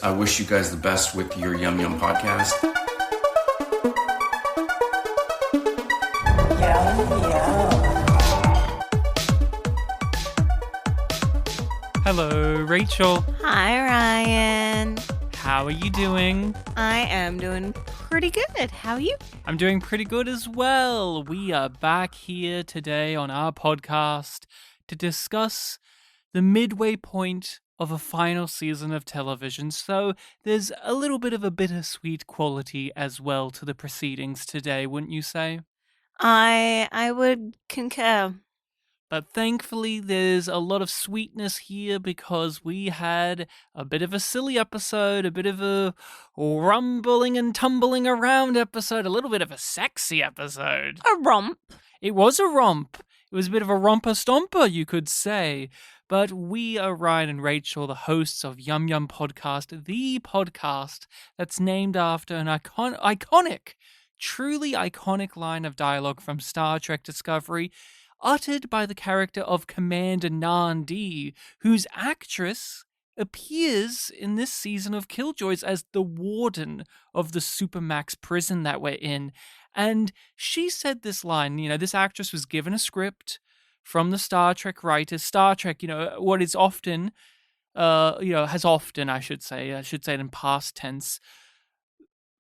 I wish you guys the best with your Yum Yum podcast. Hello, Rachel. Hi, Ryan. How are you doing? I am doing pretty good. How are you? I'm doing pretty good as well. We are back here today on our podcast to discuss the midway point of a final season of television, so there's a little bit of a bittersweet quality as well to the proceedings today, wouldn't you say? I would concur. But thankfully, there's a lot of sweetness here because we had a bit of a silly episode, a bit of a rumbling and tumbling around episode, a little bit of a sexy episode. A romp. It was a romp. It was a bit of a romper stomper, you could say. But we are Ryan and Rachel, the hosts of Yum Yum Podcast, the podcast that's named after an iconic, truly iconic line of dialogue from Star Trek Discovery, uttered by the character of Commander Nandi, whose actress appears in this season of Killjoys as the warden of the Supermax prison that we're in. And she said this line, this actress was given a script from the Star Trek writers. Star Trek, what is often, has often, I should say it in past tense,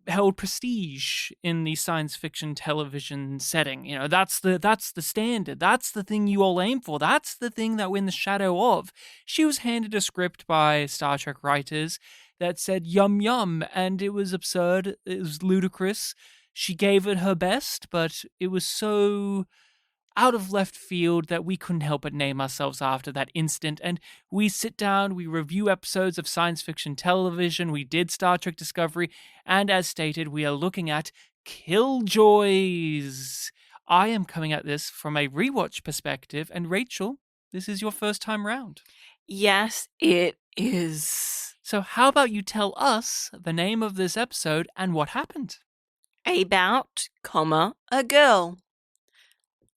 held prestige in the science fiction television setting. That's the standard. That's the thing you all aim for. That's the thing that we're in the shadow of. She was handed a script by Star Trek writers that said yum yum, and it was absurd. It was ludicrous. She gave it her best, but it was so out of left field that we couldn't help but name ourselves after that instant. And we sit down, we review episodes of science fiction television, we did Star Trek Discovery, and as stated, we are looking at Killjoys. I am coming at this from a rewatch perspective, and Rachel, this is your first time round. Yes, it is. So how about you tell us the name of this episode and what happened? A bout, a girl.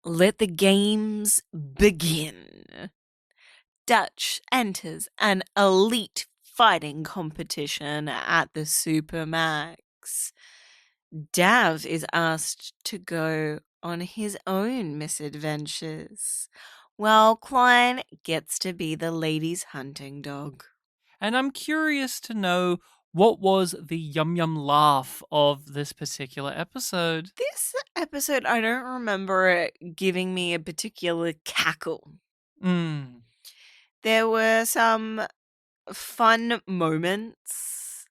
Let the games begin. Dutch enters an elite fighting competition at the Supermax. Dav is asked to go on his own misadventures, while Klein gets to be the ladies' hunting dog. And I'm curious to know, what was the yum yum laugh of this particular episode? This episode, I don't remember it giving me a particular cackle. There were some fun moments,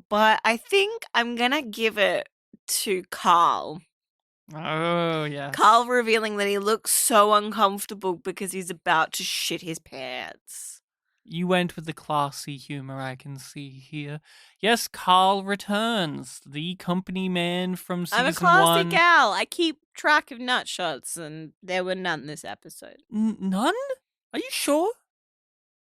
but I think I'm gonna give it to Carl. Oh, yes. Carl revealing that he looks so uncomfortable because he's about to shit his pants. You went with the classy humor I can see here. Yes, Carl returns, the company man from season 1. I'm a classy gal. I keep track of nut shots, and there were none this episode. None? Are you sure?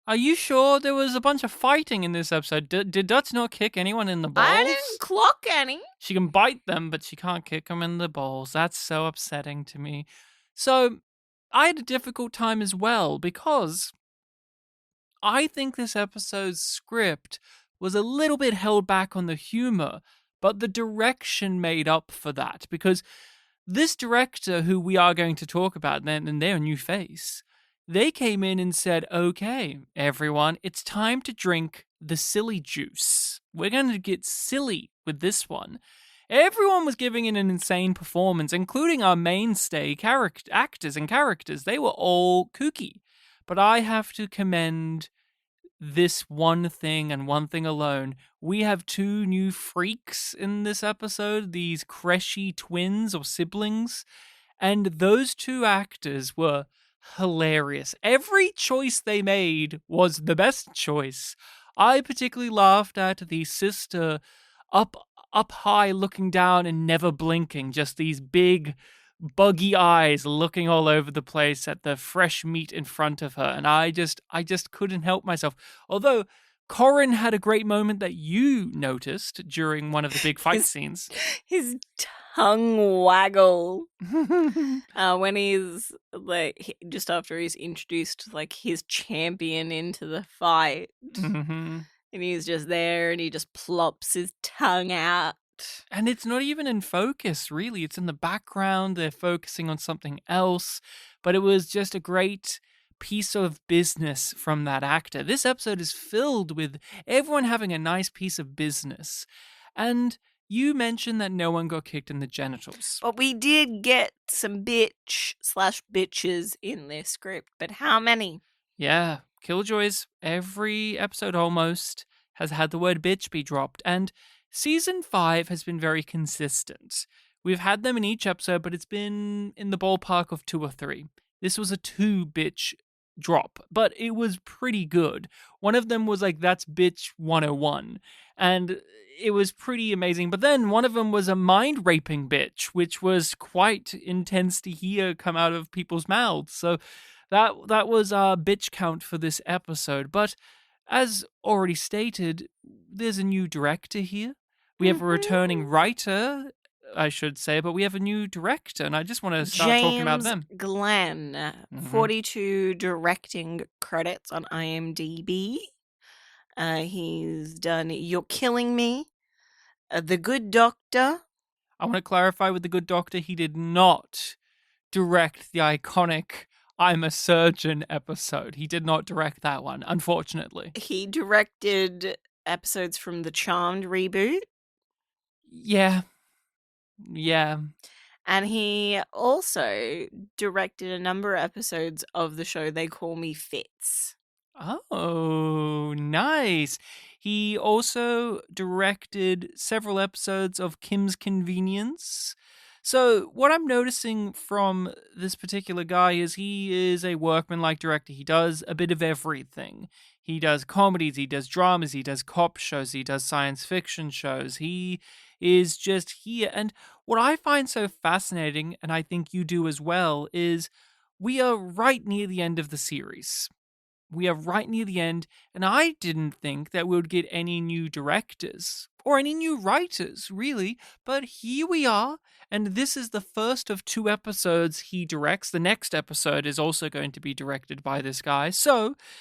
Are you sure there was a bunch of fighting in this episode? Did Dutch not kick anyone in the balls? I didn't clock any. She can bite them, but she can't kick them in the balls. That's so upsetting to me. So, I had a difficult time as well, because I think this episode's script was a little bit held back on the humor, but the direction made up for that, because this director, who we are going to talk about, and their new face, they came in and said, okay, everyone, it's time to drink the silly juice. We're going to get silly with this one. Everyone was giving it an insane performance, including our mainstay actors and characters. They were all kooky. But I have to commend this one thing and one thing alone. We have two new freaks in this episode, these Kreshy twins or siblings, and those two actors were hilarious. Every choice they made was the best choice. I particularly laughed at the sister up high looking down and never blinking, just these big buggy eyes looking all over the place at the fresh meat in front of her, and I just couldn't help myself. Although Corin had a great moment that you noticed during one of the big fight scenes. His tongue waggle when he's like, just after he's introduced like his champion into the fight. Mm-hmm. And he's just there and he just plops his tongue out. And it's not even in focus, really. It's in the background. They're focusing on something else. But it was just a great piece of business from that actor. This episode is filled with everyone having a nice piece of business. And you mentioned that no one got kicked in the genitals. But we did get some bitch/bitches in this script. But how many? Yeah, Killjoys, every episode almost has had the word bitch be dropped. And Season 5 has been very consistent. We've had them in each episode, but it's been in the ballpark of 2 or 3. This was a 2 bitch drop, but it was pretty good. One of them was like, that's bitch 101. And it was pretty amazing. But then one of them was a mind-raping bitch, which was quite intense to hear come out of people's mouths. So that was our bitch count for this episode. But as already stated, there's a new director here. We have a returning writer, I should say, but we have a new director, and I just want to start talking about them. James Glenn, 42 directing credits on IMDb. He's done You're Killing Me, The Good Doctor. I want to clarify with The Good Doctor, he did not direct the iconic I'm a Surgeon episode. He did not direct that one, unfortunately. He directed episodes from the Charmed reboot. Yeah. And he also directed a number of episodes of the show They Call Me Fitz. Oh, nice. He also directed several episodes of Kim's Convenience. So what I'm noticing from this particular guy is he is a workmanlike director. He does a bit of everything. He does comedies, he does dramas, he does cop shows, he does science fiction shows. He is just here. And what I find so fascinating, and I think you do as well, is we are right near the end of the series. We are right near the end, and I didn't think that we would get any new directors or any new writers, really. But here we are, and this is the first of 2 episodes he directs. The next episode is also going to be directed by this guy.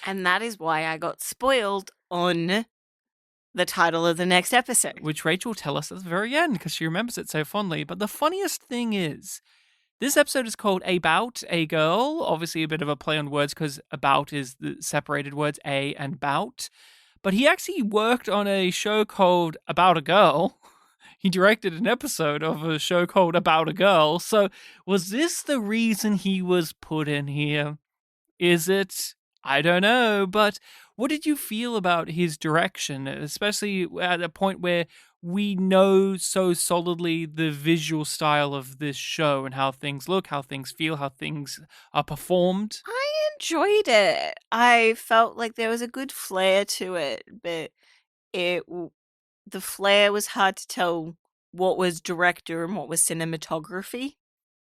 And that is why I got spoiled on the title of the next episode. Which Rachel will tell us at the very end, because she remembers it so fondly. But the funniest thing is, this episode is called A Bout, A Girl. Obviously a bit of a play on words, because about is the separated words A and bout. But he actually worked on a show called About a Girl. He directed an episode of a show called About a Girl. So was this the reason he was put in here? Is it? I don't know. But what did you feel about his direction, especially at a point where we know so solidly the visual style of this show and how things look, how things feel, how things are performed? I enjoyed it. I felt like there was a good flair to it, but the flair was hard to tell what was director and what was cinematography.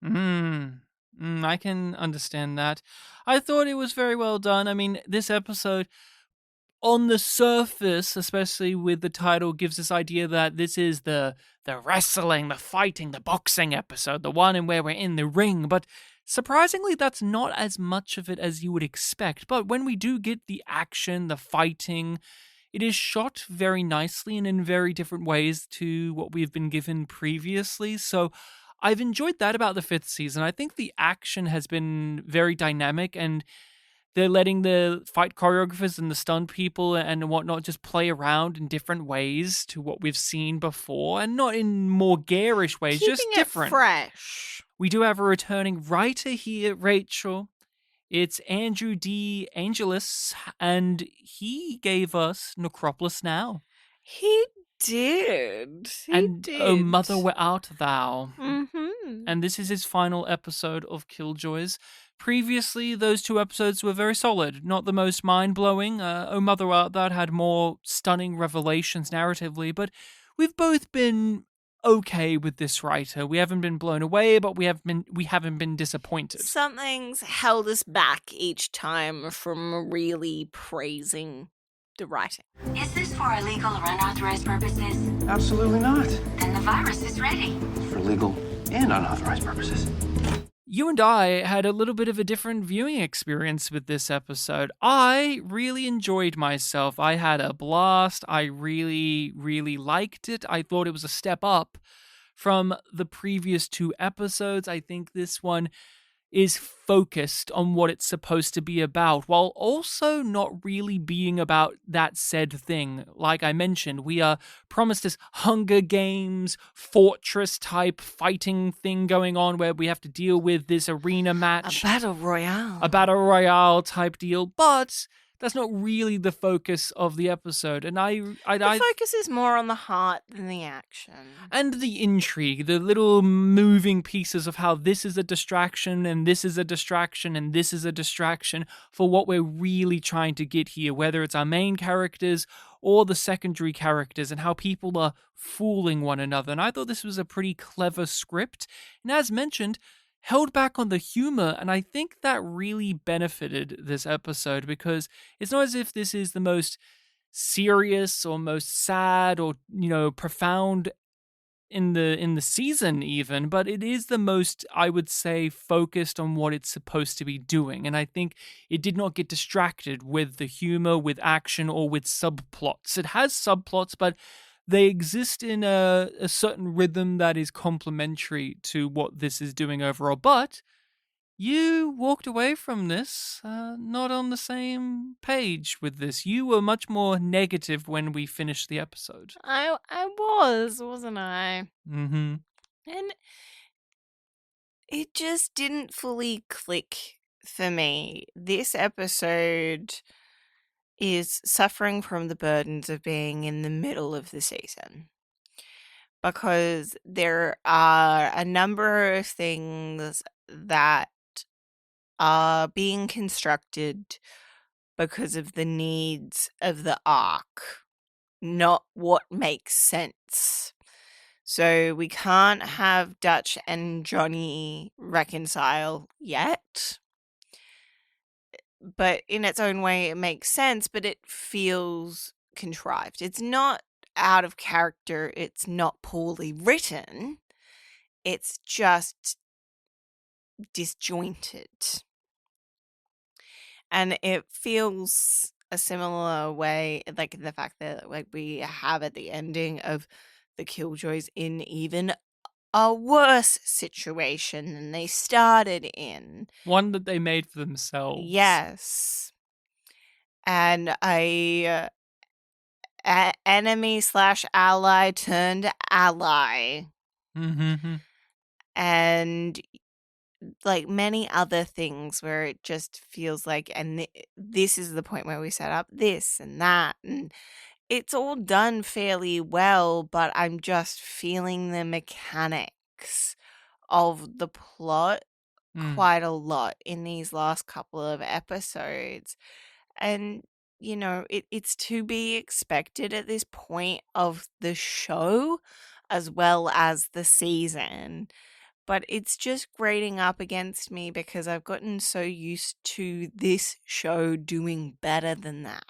I can understand that. I thought it was very well done. I mean, this episode, on the surface, especially with the title, gives this idea that this is the wrestling, the fighting, the boxing episode, the one in where we're in the ring. But surprisingly, that's not as much of it as you would expect. But when we do get the action, the fighting, it is shot very nicely and in very different ways to what we've been given previously. So I've enjoyed that about the 5th season. I think the action has been very dynamic, and they're letting the fight choreographers and the stunt people and whatnot just play around in different ways to what we've seen before, and not in more garish ways, Keeping just it different. fresh. We do have a returning writer here, Rachel. It's Andrew D. Angelus, and he gave us Necropolis Now. He did. Oh, mother, where art thou? Mm-hmm. And this is his final episode of Killjoys. Previously, those 2 episodes were very solid, not the most mind-blowing. Oh, Mother, Where Art Thou had more stunning revelations narratively, but we've both been okay with this writer. We haven't been blown away, but we haven't been disappointed. Something's held us back each time from really praising the writing. Is this for illegal or unauthorized purposes? Absolutely not. Then the virus is ready. For legal and unauthorized purposes. you and I had a little bit of a different viewing experience with this episode. I really enjoyed myself. I had a blast. I really, really liked it. I thought it was a step up from the previous two episodes. I think this one is focused on what it's supposed to be about, while also not really being about that said thing. Like I mentioned, we are promised this Hunger Games fortress type fighting thing going on where we have to deal with this arena match. A battle royale. A battle royale type deal, but that's not really the focus of the episode. And The focus is more on the heart than the action. and the intrigue, the little moving pieces of how this is a distraction and this is a distraction and this is a distraction for what we're really trying to get here, whether it's our main characters or the secondary characters, and how people are fooling one another. And I thought this was a pretty clever script. And as mentioned, held back on the humor, and I think that really benefited this episode, because it's not as if this is the most serious or most sad or profound in the season even, but it is the most, I would say, focused on what it's supposed to be doing. And I think it did not get distracted with the humor, with action, or with subplots. It has subplots, but they exist in a certain rhythm that is complementary to what this is doing overall. But you walked away from this not on the same page with this. You were much more negative when we finished the episode. I wasn't I? Mm-hmm. And it just didn't fully click for me. This episode is suffering from the burdens of being in the middle of the season, because there are a number of things that are being constructed because of the needs of the arc, not what makes sense. So we can't have Dutch and Johnny reconcile yet. But in its own way, it makes sense, but it feels contrived. It's not out of character. It's not poorly written. It's just disjointed. And it feels a similar way, like the fact that we have at the ending of the Killjoys in even a worse situation than they started in. One that they made for themselves. Yes. And a enemy / ally turned ally. Mm-hmm. And like many other things where it just feels like, and this is the point where we set up this and that, and it's all done fairly well, but I'm just feeling the mechanics of the plot quite a lot in these last couple of episodes. And, it's to be expected at this point of the show as well as the season. But it's just grating up against me because I've gotten so used to this show doing better than that.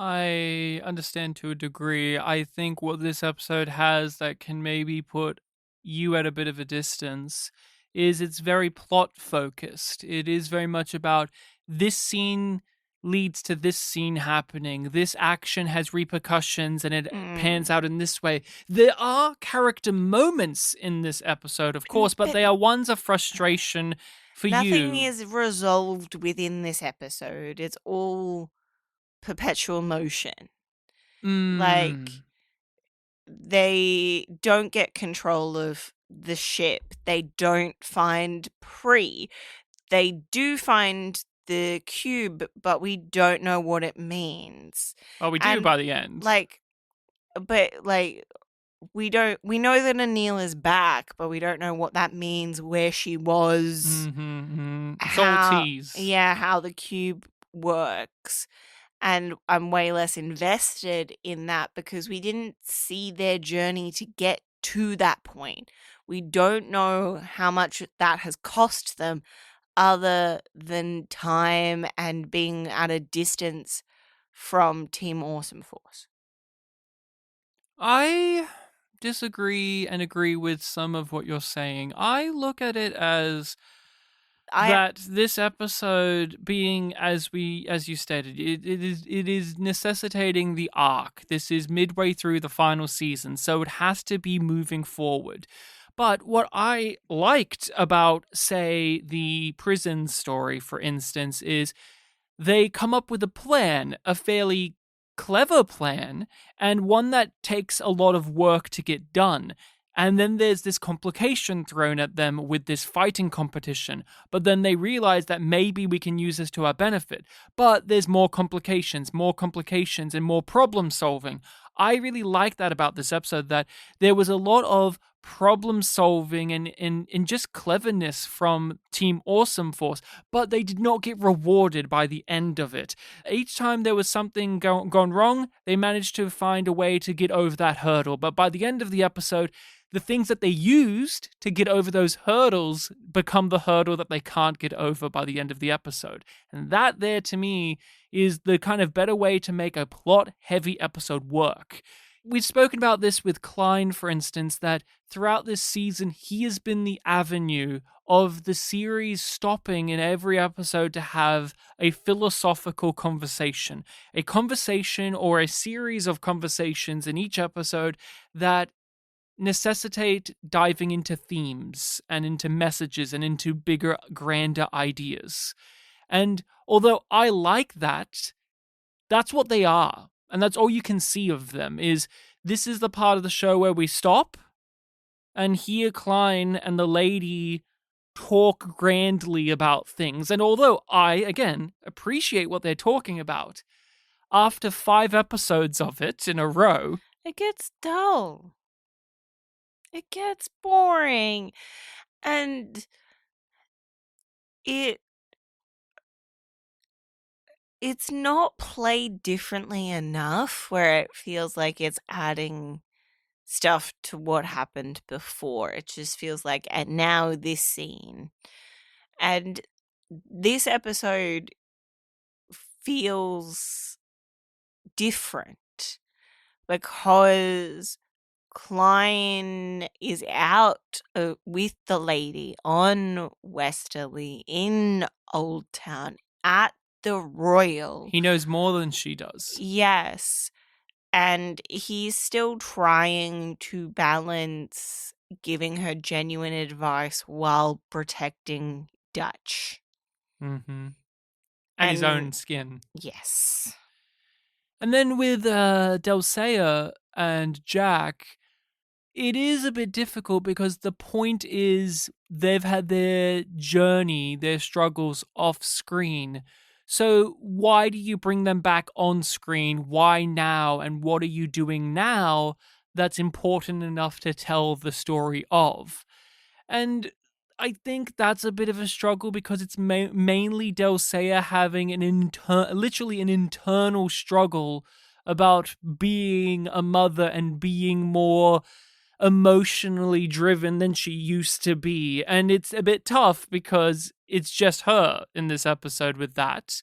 I understand to a degree. I think what this episode has that can maybe put you at a bit of a distance is it's very plot focused. It is very much about this scene leads to this scene happening. This action has repercussions and it pans out in this way. There are character moments in this episode, of course, but they are ones of frustration for you. Nothing is resolved within this episode. It's all perpetual motion. Like, they don't get control of the ship. They don't find Pre. They do find the cube, but we don't know what it means. Oh, we do by the end. We know that Anil is back, but we don't know what that means, where she was. It's all tease. Yeah, how the cube works. And I'm way less invested in that because we didn't see their journey to get to that point. We don't know how much that has cost them other than time and being at a distance from Team Awesome Force. I disagree and agree with some of what you're saying. I look at it as I that this episode being, as you stated, it is necessitating the arc. This is midway through the final season, so it has to be moving forward. But what I liked about, say, the prison story, for instance, is they come up with a plan, a fairly clever plan, and one that takes a lot of work to get done. And then there's this complication thrown at them with this fighting competition. But then they realize that maybe we can use this to our benefit. But there's more complications, and more problem solving. I really like that about this episode, that there was a lot of problem solving and just cleverness from Team Awesome Force, but they did not get rewarded by the end of it. Each time there was something gone wrong, they managed to find a way to get over that hurdle. But by the end of the episode, the things that they used to get over those hurdles become the hurdle that they can't get over by the end of the episode. And that there, to me, is the kind of better way to make a plot-heavy episode work. We've spoken about this with Klein, for instance, that throughout this season, he has been the avenue of the series stopping in every episode to have a philosophical conversation. A conversation or a series of conversations in each episode that necessitate diving into themes and into messages and into bigger, grander ideas. And although I like that, that's what they are. And that's all you can see of them, is this is the part of the show where we stop and hear Klein and the lady talk grandly about things. And although I, again, appreciate what they're talking about, after 5 episodes of it in a row, it gets dull. It gets boring. And it's not played differently enough where it feels like it's adding stuff to what happened before. It just feels like, and now this scene. And this episode feels different because Klein is out with the lady on Westerly in Old Town at the Royal. he knows more than she does. Yes. And he's still trying to balance giving her genuine advice while protecting Dutch. Mm-hmm. And his own skin. Yes. And then with Dulcea and Jack, it is a bit difficult because the point is they've had their journey, their struggles off screen. So why do you bring them back on screen? Why now? And what are you doing now that's important enough to tell the story of? And I think that's a bit of a struggle because it's mainly Dulcea having literally an internal struggle about being a mother and being more emotionally driven than she used to be. And it's a bit tough because it's just her in this episode with that.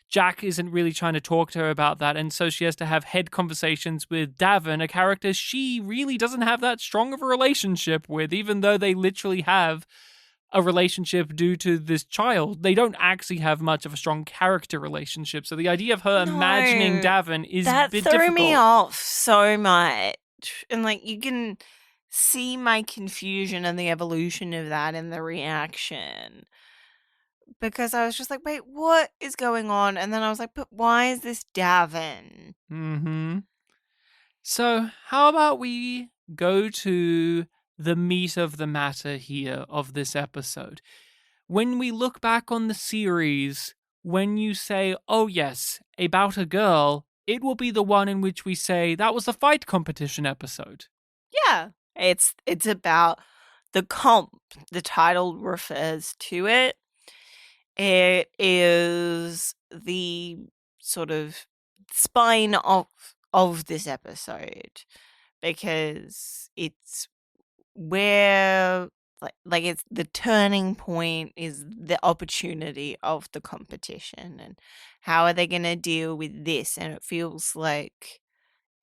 Jack isn't really trying to talk to her about that, and so she has to have head conversations with Davin, a character she really doesn't have that strong of a relationship with, even though they literally have a relationship due to this child. They don't actually have much of a strong character relationship, so the idea of her imagining Davin is a bit difficult. That threw me off so much. And like, you can see my confusion and the evolution of that in the reaction. Because I was just like, wait, what is going on? And then I was like, but why is this Davin? Mm-hmm. So how about we go to the meat of the matter here of this episode? When we look back on the series, when you say, oh yes, about a girl, it will be the one in which we say that was the fight competition episode. Yeah. It's about the comp. The title refers to it. It is the sort of spine of this episode, because it's where like it's the turning point, is the opportunity of the competition, and how are they going to deal with this? And it feels like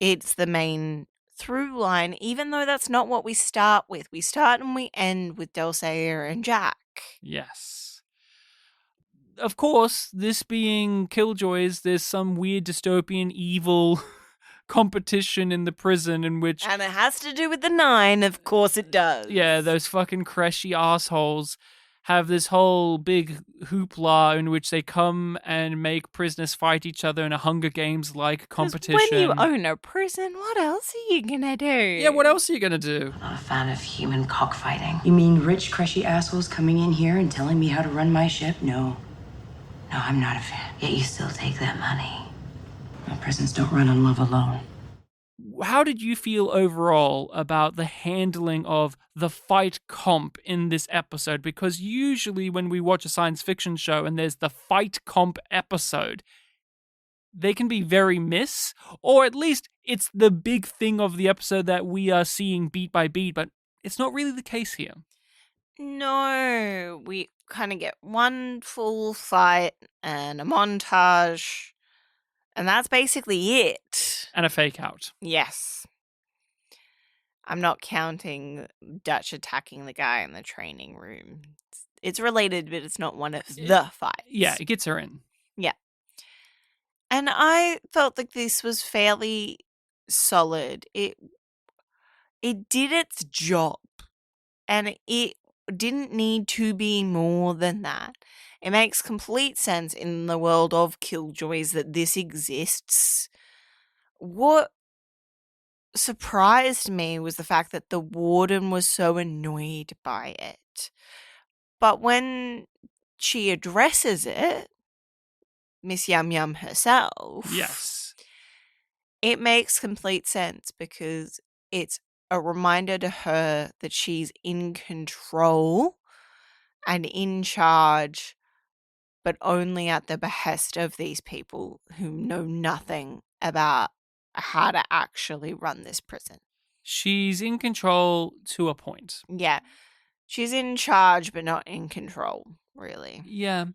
it's the main through line, even though that's not what we start with. We start and we end with Dulcea and Jack. Yes. Of course, this being Killjoys, there's some weird dystopian evil competition in the prison in which... And it has to do with the 9, of course it does. Yeah, those fucking Creshy assholes have this whole big hoopla in which they come and make prisoners fight each other in a Hunger Games-like 'Cause competition. when you own a prison, what else are you gonna do? Yeah, what else are you gonna do? I'm not a fan of human cockfighting. You mean rich, crushy assholes coming in here and telling me how to run my ship? No. No, I'm not a fan. Yet you still take that money. Well, prisons don't run on love alone. How did you feel overall about the handling of the fight comp in this episode? Because usually when we watch a science fiction show and there's the fight comp episode, they can be very miss, or at least it's the big thing of the episode that we are seeing beat by beat, but it's not really the case here. No, we kind of get one full fight and a montage, and that's basically it. And a fake out. Yes. I'm not counting Dutch attacking the guy in the training room. It's related, but it's not one of the fights. Yeah, it gets her in. Yeah. And I felt like this was fairly solid. It did its job, and it didn't need to be more than that. It makes complete sense in the world of Killjoys that this exists. What surprised me was the fact that the warden was so annoyed by it. But when she addresses it, Miss Yum Yum herself, Yes. it makes complete sense because it's a reminder to her that she's in control and in charge, but only at the behest of these people who know nothing about how to actually run this prison. She's in control to a point. Yeah. She's in charge, but not in control, really. Yeah.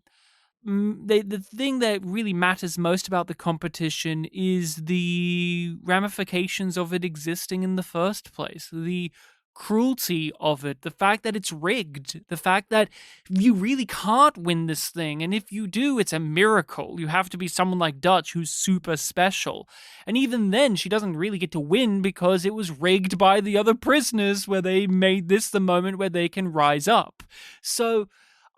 The thing that really matters most about the competition is the ramifications of it existing in the first place. The cruelty of it, the fact that it's rigged, the fact that you really can't win this thing, and if you do, it's a miracle. You have to be someone like Dutch who's super special. And even then, she doesn't really get to win because it was rigged by the other prisoners where they made this the moment where they can rise up. So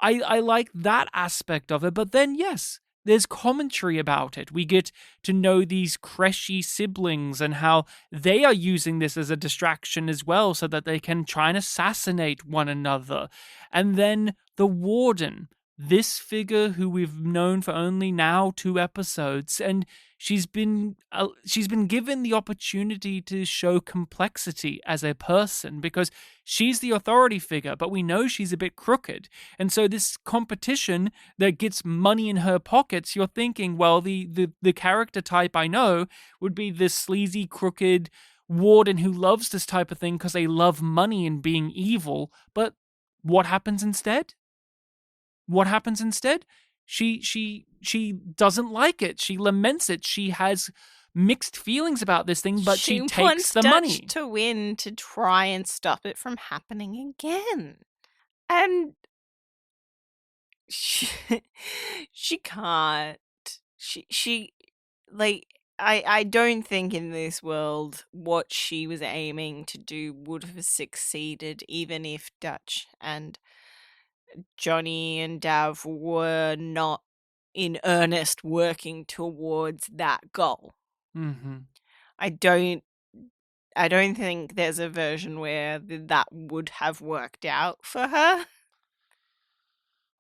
I like that aspect of it, but then yes, there's commentary about it. We get to know these Creshy siblings and how they are using this as a distraction as well so that they can try and assassinate one another. And then the warden, this figure who we've known for only now 2 episodes, and she's been given the opportunity to show complexity as a person because she's the authority figure, but we know she's a bit crooked. And so this competition that gets money in her pockets, you're thinking, well, the character type I know would be this sleazy, crooked warden who loves this type of thing because they love money and being evil. But what happens instead? What happens instead? She doesn't like it. She laments it. She has mixed feelings about this thing, but she takes wants the Dutch money to win to try and stop it from happening again. And she can't. She like I don't think in this world what she was aiming to do would have succeeded, even if Dutch and Johnny and Dav were not in earnest working towards that goal. Mm-hmm. I don't think there's a version where that would have worked out for her.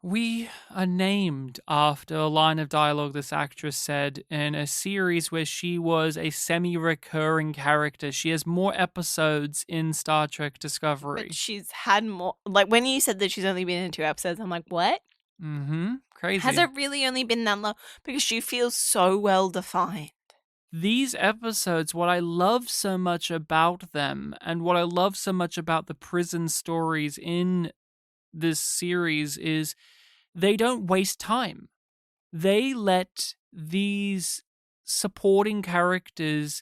We are named after a line of dialogue this actress said in a series where she was a semi-recurring character. She has more episodes in Star Trek Discovery. But she's had more. Like, when you said that she's only been in 2 episodes, I'm like, what? Mm-hmm. Crazy. Has it really only been that long? Because she feels so well defined. These episodes, what I love so much about them, and what I love so much about the prison stories in this series, is they don't waste time. They let these supporting characters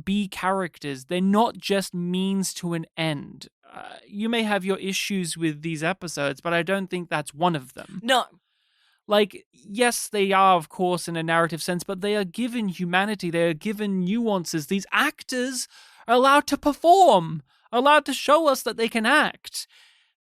be characters. They're not just means to an end. You may have your issues with these episodes, but I don't think that's one of them. No. Like, yes, they are, of course, in a narrative sense, but they are given humanity. They are given nuances. These actors are allowed to perform, allowed to show us that they can act.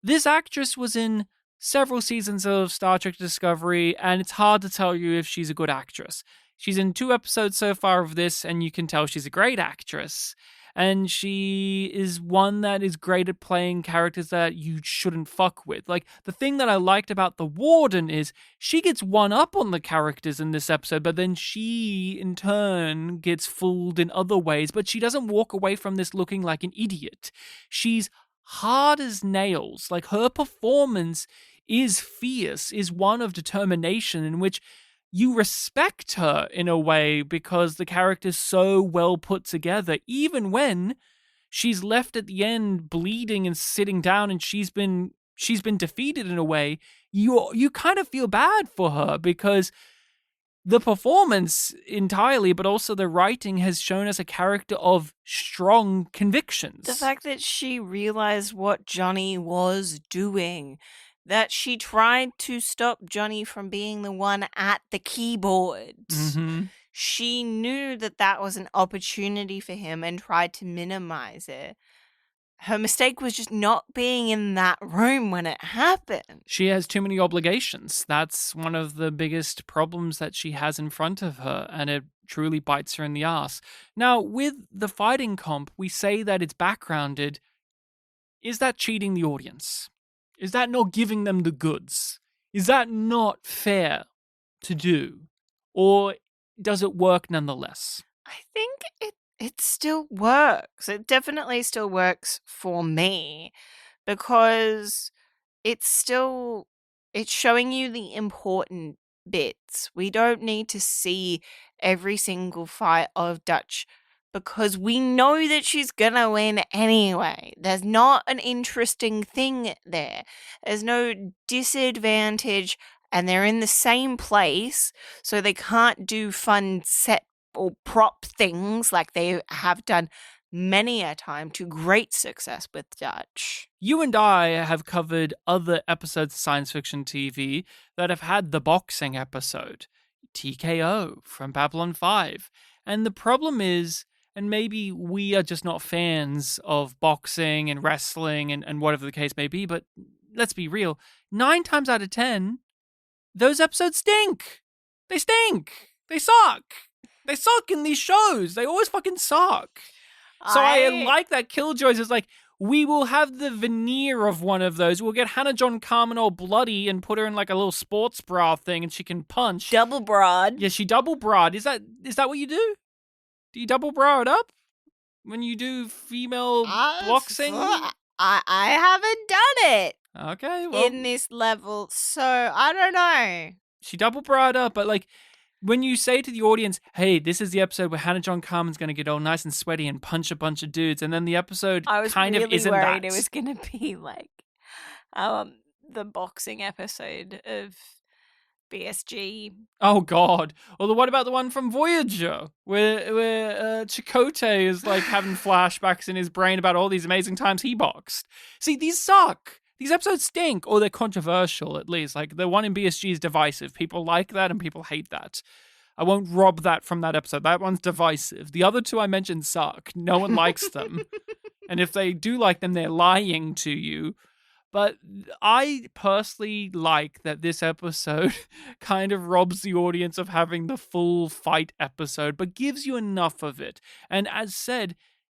This actress was in several seasons of Star Trek Discovery, and it's hard to tell you if she's a good actress. She's in 2 episodes so far of this, and you can tell she's a great actress. And she is one that is great at playing characters that you shouldn't fuck with. Like, the thing that I liked about the Warden is she gets one up on the characters in this episode, but then she, in turn, gets fooled in other ways. But she doesn't walk away from this looking like an idiot. She's hard as nails. Like, her performance is fierce, is one of determination, in which you respect her in a way because the character's so well put together, even when she's left at the end bleeding and sitting down and she's been defeated in a way. You kind of feel bad for her because the performance entirely, but also the writing, has shown us a character of strong convictions. The fact that she realized what Johnny was doing, that she tried to stop Johnny from being the one at the keyboard. Mm-hmm. She knew that that was an opportunity for him and tried to minimize it. Her mistake was just not being in that room when it happened. She has too many obligations. That's one of the biggest problems that she has in front of her, and it truly bites her in the ass. Now, with the fighting comp, we say that it's backgrounded. Is that cheating the audience? Is that not giving them the goods? Is that not fair to do? Or does it work nonetheless? I think it still works. It definitely still works for me because it's showing you the important bits. We don't need to see every single fight of Dutch because we know that she's gonna win anyway. There's not an interesting thing there. There's no disadvantage, and they're in the same place, so they can't do fun set or prop things like they have done many a time to great success with Dutch. You and I have covered other episodes of science fiction TV that have had the boxing episode, TKO from Babylon 5. And the problem is, and maybe we are just not fans of boxing and wrestling and whatever the case may be, but let's be real, 9 times out of 10, those episodes stink. They stink. They suck. They suck in these shows. They always fucking suck. So I like that Killjoys is like, we will have the veneer of one of those. We'll get Hannah John-Kamen all bloody and put her in like a little sports bra thing and she can punch. Double broad. Yeah, she double broad. Is that what you do? Do you double bra it up when you do female boxing? I haven't done it Okay, well, in this level, so I don't know. she double bra it up, but like, when you say to the audience, hey, this is the episode where Hannah John-Kamen's going to get all nice and sweaty and punch a bunch of dudes, and then the episode kind of isn't that. I was really worried it was going to be like the boxing episode of BSG. Oh, God. Or what about the one from Voyager, where Chakotay is like having flashbacks in his brain about all these amazing times he boxed? See, these suck. These episodes stink, or they're controversial, at least. Like, the one in BSG is divisive. People like that, and people hate that. I won't rob that from that episode. That one's divisive. The other 2 I mentioned suck. No one likes them. And if they do like them, they're lying to you. But I personally like that this episode kind of robs the audience of having the full fight episode, but gives you enough of it. And as said,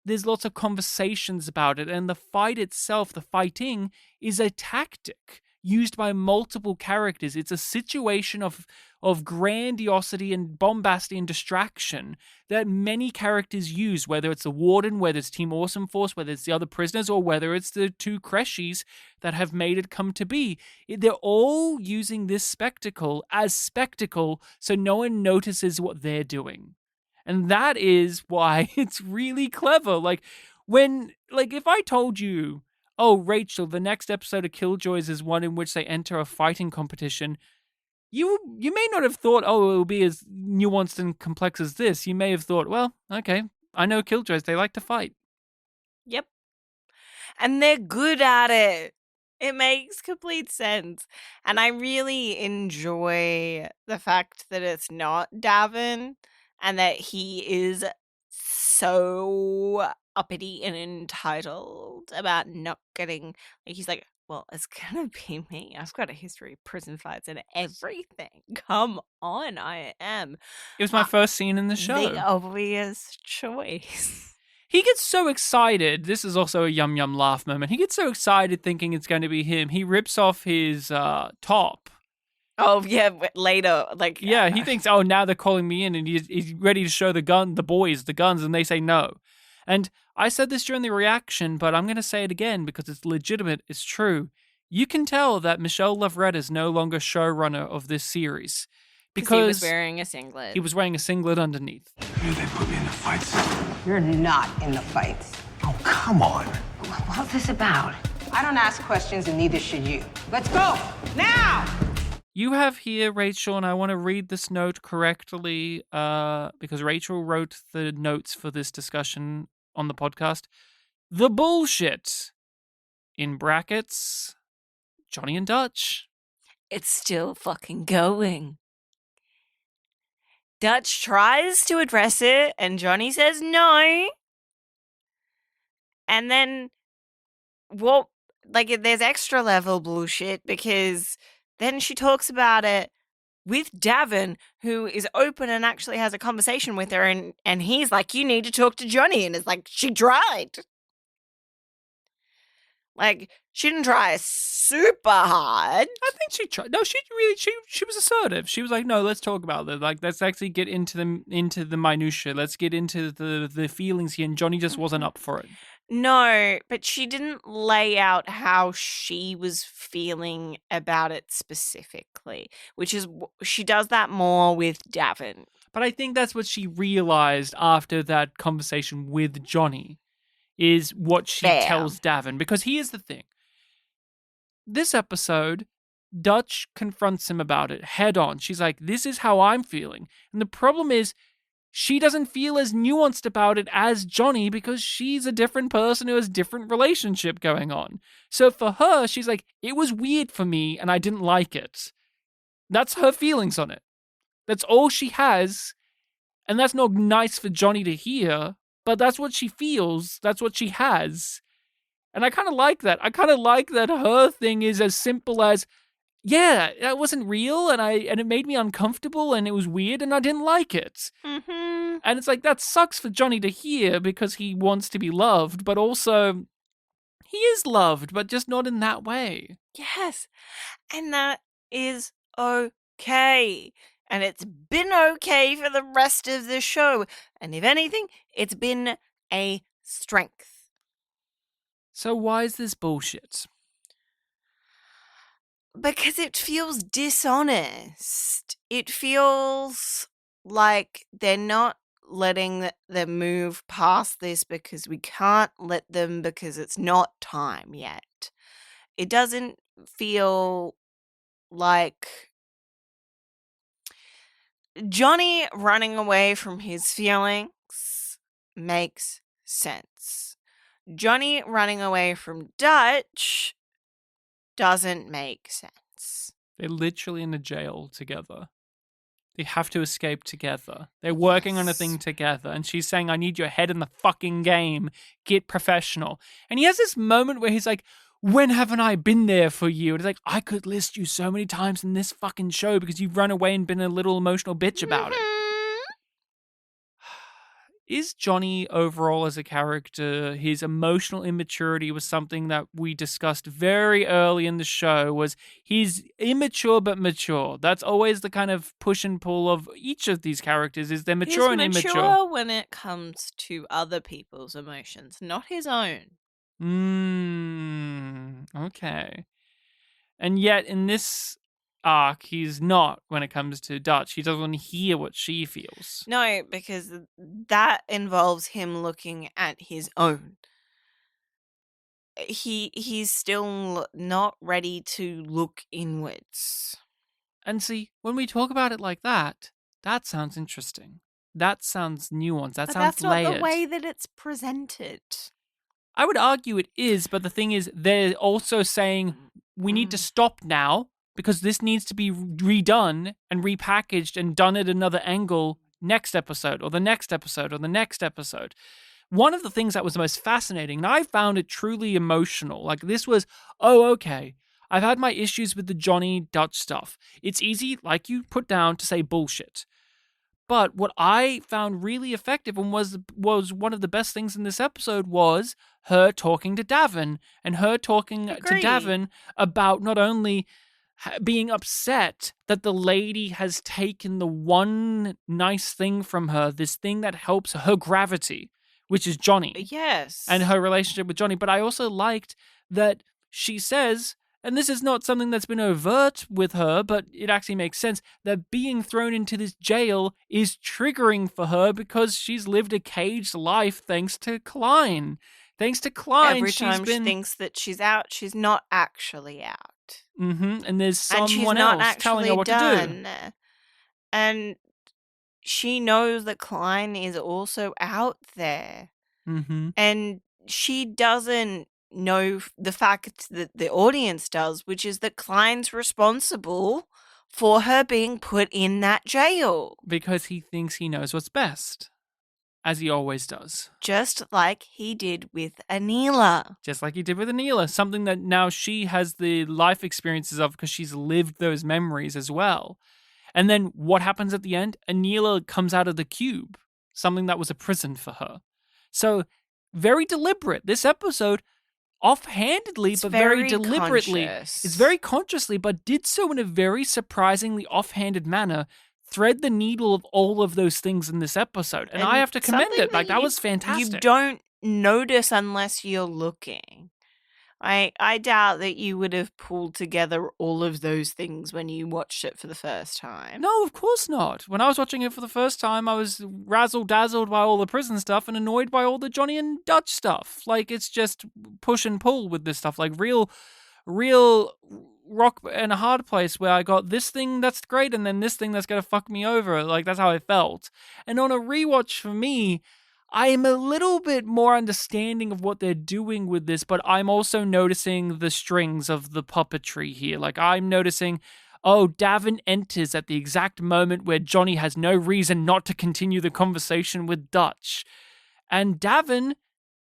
there's lots of conversations about it, and the fight itself, the fighting, is a tactic used by multiple characters. It's a situation of grandiosity and bombasty and distraction that many characters use, whether it's the Warden, whether it's Team Awesome Force, whether it's the other prisoners, or whether it's the 2 Creshies that have made it come to be. They're all using this spectacle as spectacle so no one notices what they're doing. And that is why it's really clever. Like, if I told you, oh, Rachel, the next episode of Killjoys is one in which they enter a fighting competition, you may not have thought, oh, it will be as nuanced and complex as this. You may have thought, well, okay, I know Killjoys, they like to fight. Yep. And they're good at it. It makes complete sense. And I really enjoy the fact that it's not Davin and that he is so uppity and entitled about not getting, like, he's like, well, it's gonna be me. I've got a history of prison fights and everything. Come on, I am It was my first scene in the show. the obvious choice. He gets so excited. This is also a yum yum laugh moment. He gets so excited thinking it's going to be him. He rips off his top. Oh yeah, but later, like Yeah, he thinks, oh, now they're calling me in, and he's ready to show the boys the guns, and they say no. And I said this during the reaction, but I'm going to say it again because it's legitimate, it's true. You can tell that Michelle Lovretta is no longer showrunner of this series. Because he was wearing a singlet. He was wearing a singlet underneath. Here they put me in the fights. You're not in the fights. Oh, come on. What's this about? I don't ask questions, and neither should you. Let's go now. You have here, Rachel, and I want to read this note correctly because Rachel wrote the notes for this discussion on the podcast. The bullshit, in brackets, Johnny and Dutch. It's still fucking going. Dutch tries to address it, and Johnny says no. And then, well, like, there's extra level bullshit because then she talks about it with Davin, who is open and actually has a conversation with her, and he's like, you need to talk to Johnny, and it's like, she tried. Like, she didn't try super hard. I think she tried. No, she was assertive. She was like, no, let's talk about it. Like, let's actually get into the minutia. Let's get into the feelings here. And Johnny just wasn't up for it. No, but she didn't lay out how she was feeling about it specifically, which is, she does that more with Davin. But I think that's what she realized after that conversation with Johnny, is what she tells Davin. Because here's the thing. This episode, Dutch confronts him about it head on. She's like, this is how I'm feeling. And the problem is, she doesn't feel as nuanced about it as Johnny because she's a different person who has a different relationship going on. So for her, she's like, it was weird for me and I didn't like it. That's her feelings on it. That's all she has. And that's not nice for Johnny to hear, but that's what she feels. That's what she has. And I kind of like that. I kind of like that her thing is as simple as, yeah, that wasn't real, and it made me uncomfortable, and it was weird, and I didn't like it. Mm-hmm. And it's like, that sucks for Johnny to hear because he wants to be loved, but also he is loved, but just not in that way. Yes. And that is okay. And it's been okay for the rest of the show. And if anything, it's been a strength. So why is this bullshit? Because it feels dishonest. It feels like they're not letting them move past this because we can't let them because it's not time yet. It doesn't feel like Johnny running away from his feelings makes sense. Johnny running away from Dutch doesn't make sense. They're literally in a jail together. They have to escape together. They're working on a thing together. And she's saying, I need your head in the fucking game. Get professional. And he has this moment where he's like, when haven't I been there for you? And it's like, I could list you so many times in this fucking show because you've run away and been a little emotional bitch about it. Is Johnny overall as a character, his emotional immaturity was something that we discussed very early in the show, was he's immature but mature. That's always the kind of push and pull of each of these characters, is they're mature and immature. He's mature when it comes to other people's emotions, not his own. Okay. And yet in this arc, he's not when it comes to Dutch. He doesn't hear what she feels. No, because that involves him looking at his own. He's still not ready to look inwards. And see, when we talk about it like that, that sounds interesting. That sounds nuanced. That But sounds that's not layered. the way that it's presented. I would argue it is, but the thing is, they're also saying we need to stop now because this needs to be redone and repackaged and done at another angle next episode or the next episode or the next episode. One of the things that was most fascinating, and I found it truly emotional, like this was, oh, okay, I've had my issues with the Johnny Dutch stuff. It's easy, like you put down, to say bullshit. But what I found really effective and was one of the best things in this episode was her talking to Davin and her talking to Agreed. Davin about not only being upset that the lady has taken the one nice thing from her, this thing that helps her gravity, which is Johnny. Yes. And her relationship with Johnny. But I also liked that she says, and this is not something that's been overt with her, but it actually makes sense, that being thrown into this jail is triggering for her because she's lived a caged life thanks to Klein. Thanks to Klein, Every time she thinks that she's out, she's not actually out. And there's And she's someone not else telling her actually what to do. done. And she knows that Klein is also out there. And she doesn't know the fact that the audience does, which is that Klein's responsible for her being put in that jail. Because he thinks he knows what's best, as he always does. Just like he did with Anila. Just like he did with Anila, something that now she has the life experiences of because she's lived those memories as well. And then what happens at the end? Anila comes out of the cube, something that was a prison for her. So very deliberate. This episode, offhandedly, It's but very very deliberately. conscious. It's very consciously, but did so in a very surprisingly offhanded manner. Thread the needle of all of those things in this episode. And I have to commend something it. Like, that you- was fantastic. You don't notice unless you're looking. I doubt that you would have pulled together all of those things when you watched it for the first time. No, of course not. When I was watching it for the first time, I was razzle-dazzled by all the prison stuff and annoyed by all the Johnny and Dutch stuff. Like, it's just push and pull with this stuff. Like, real rock and a hard place where I got this thing that's great and then this thing that's going to fuck me over. Like, that's how I felt. And on a rewatch for me, I am a little bit more understanding of what they're doing with this, but I'm also noticing the strings of the puppetry here. Like, I'm noticing, oh, Davin enters at the exact moment where Johnny has no reason not to continue the conversation with Dutch. And Davin,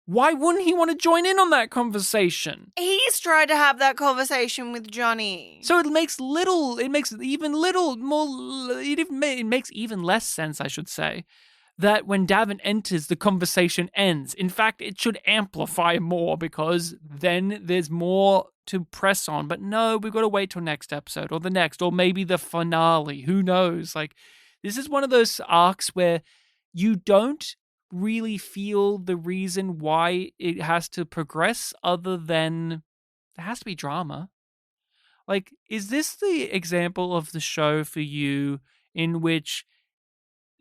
why wouldn't he want to join in on that conversation? He's tried to have that conversation with Johnny. So it makes even less sense, I should say, that when Davin enters, the conversation ends. In fact, it should amplify more because then there's more to press on. But no, we've got to wait till next episode or the next, or maybe the finale. Who knows? Like, this is one of those arcs where you don't really feel the reason why it has to progress other than there has to be drama. Like, is this the example of the show for you in which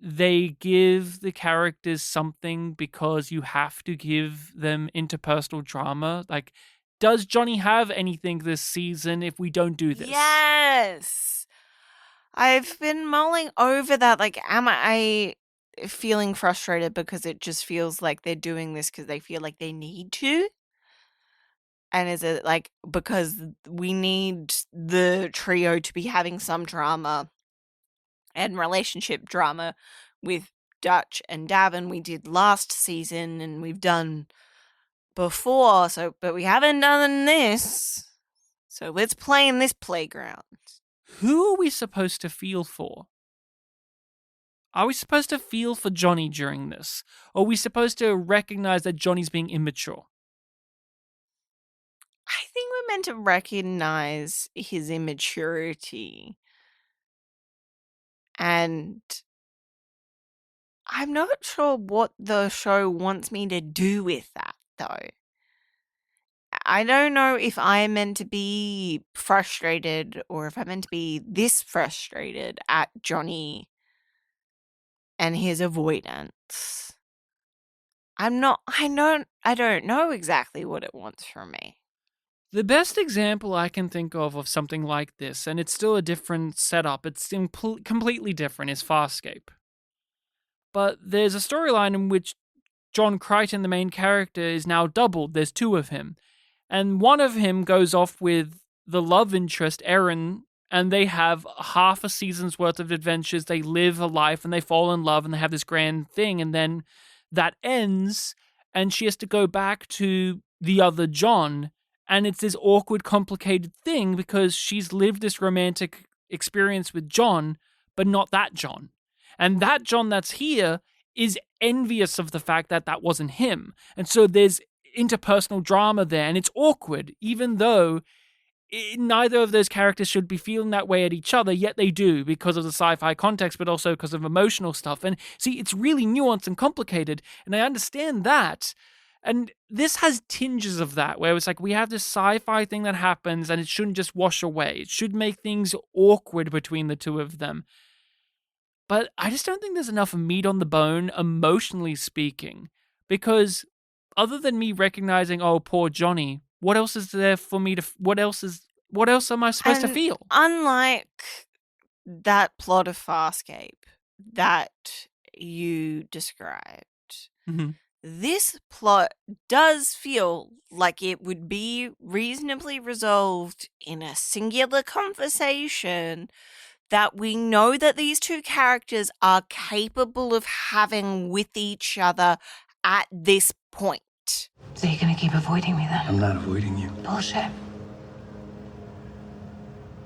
they give the characters something because you have to give them interpersonal drama? Like, does Johnny have anything this season if we don't do this? Yes. I've been mulling over that. Like, am I feeling frustrated because it just feels like they're doing this because they feel like they need to? And is it like because we need the trio to be having some drama and relationship drama with Dutch and Davin? We did last season and we've done before, but we haven't done this. So let's play in this playground. Who are we supposed to feel for? Are we supposed to feel for Johnny during this? Or are we supposed to recognize that Johnny's being immature? I think we're meant to recognize his immaturity. And I'm not sure what the show wants me to do with that, though. I don't know if I'm meant to be frustrated or if I'm meant to be this frustrated at Johnny and his avoidance. I don't know exactly what it wants from me. The best example I can think of something like this, and it's still a different setup, it's completely different, is Farscape. But there's a storyline in which John Crichton, the main character, is now doubled. There's two of him. And one of him goes off with the love interest, Erin, and they have half a season's worth of adventures. They live a life and they fall in love and they have this grand thing. And then that ends and she has to go back to the other John. And it's this awkward, complicated thing because she's lived this romantic experience with John, but not that John. And that John that's here is envious of the fact that that wasn't him. And so there's interpersonal drama there, and it's awkward, even though neither of those characters should be feeling that way at each other, yet they do because of the sci-fi context, but also because of emotional stuff. And see, it's really nuanced and complicated, and I understand that. And this has tinges of that, where it's like we have this sci-fi thing that happens, and it shouldn't just wash away. It should make things awkward between the two of them. But I just don't think there's enough meat on the bone, emotionally speaking, because other than me recognizing, oh, poor Johnny, what else is there for me to? What else am I supposed to feel? Unlike that plot of Farscape that you described, this plot does feel like it would be reasonably resolved in a singular conversation that we know that these two characters are capable of having with each other at this point. So you're gonna keep avoiding me then? I'm not avoiding you. Bullshit.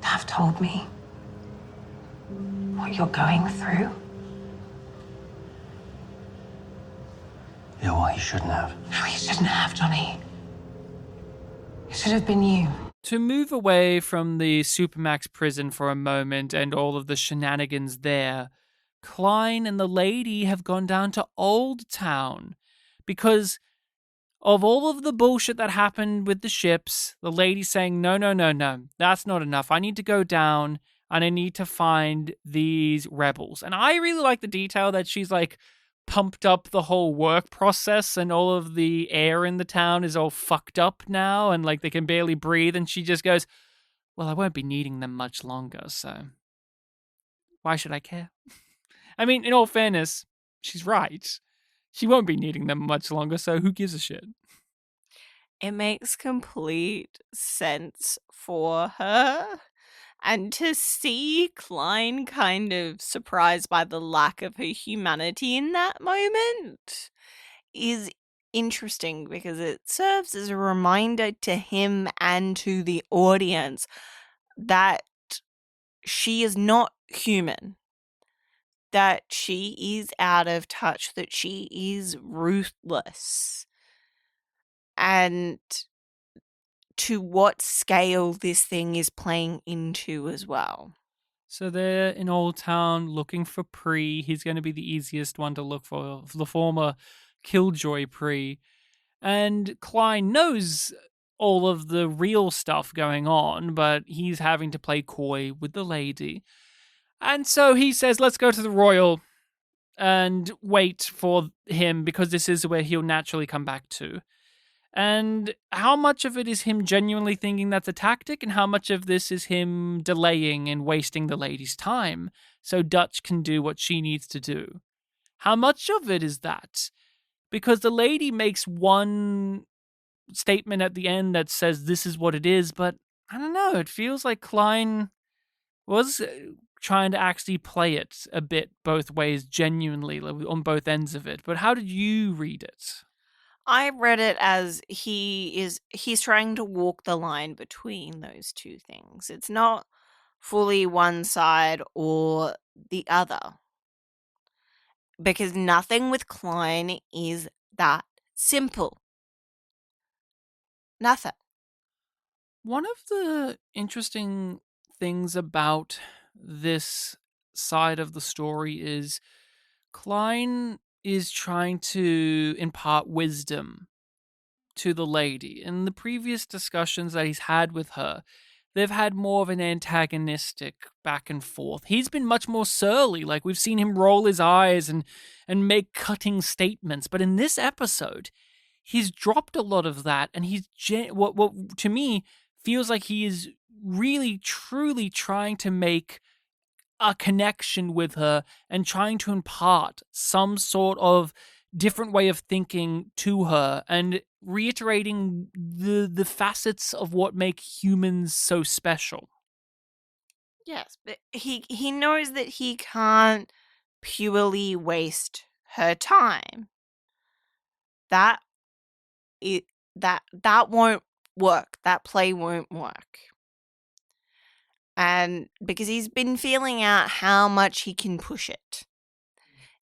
Have told me what you're going through. Yeah, well, he shouldn't have. No, he shouldn't have, Johnny. It should have been you. To move away from the Supermax prison for a moment and all of the shenanigans there, Klein and the lady have gone down to Old Town because of all of the bullshit that happened with the ships. The lady's saying, no, that's not enough. I need to go down and I need to find these rebels. And I really like the detail that she's like pumped up the whole work process and all of the air in the town is all fucked up now and like they can barely breathe, and she just goes, well, I won't be needing them much longer, so why should I care? I mean, in all fairness, she's right. She won't be needing them much longer, so who gives a shit? It makes complete sense for her. And to see Klein kind of surprised by the lack of her humanity in that moment is interesting because it serves as a reminder to him and to the audience that she is not human, that she is out of touch, that she is ruthless. And to what scale this thing is playing into as well. So they're in Old Town looking for Pre. He's going to be the easiest one to look for, the former Killjoy Pre. And Klein knows all of the real stuff going on, but he's having to play coy with the lady. And so he says, let's go to the Royal and wait for him because this is where he'll naturally come back to. And how much of it is him genuinely thinking that's a tactic, and how much of this is him delaying and wasting the lady's time so Dutch can do what she needs to do? How much of it is that? Because the lady makes one statement at the end that says this is what it is, but I don't know, it feels like Klein was trying to actually play it a bit both ways, genuinely, on both ends of it. But how did you read it? I read it as he's trying to walk the line between those two things. It's not fully one side or the other. Because nothing with Klein is that simple. Nothing. One of the interesting things about this side of the story is Klein is trying to impart wisdom to the lady. In the previous discussions that he's had with her, they've had more of an antagonistic back and forth. He's been much more surly, like we've seen him roll his eyes and make cutting statements. But in this episode, he's dropped a lot of that, and he's what to me feels like he is really truly trying to make a connection with her and trying to impart some sort of different way of thinking to her and reiterating the facets of what make humans so special. Yes, but he knows that he can't purely waste her time. That won't work. That play won't work. And because he's been feeling out how much he can push it.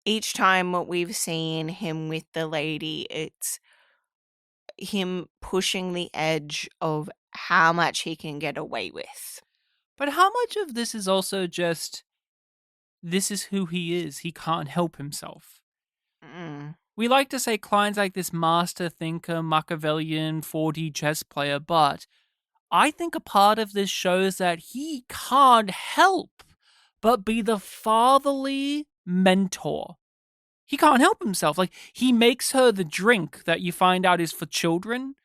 Each time what we've seen him with the lady, it's him pushing the edge of how much he can get away with. But how much of this is also just, this is who he is. He can't help himself. We like to say Klein's like this master thinker, Machiavellian 4D chess player, but I think a part of this shows that he can't help but be the fatherly mentor. He can't help himself. Like, he makes her the drink that you find out is for children,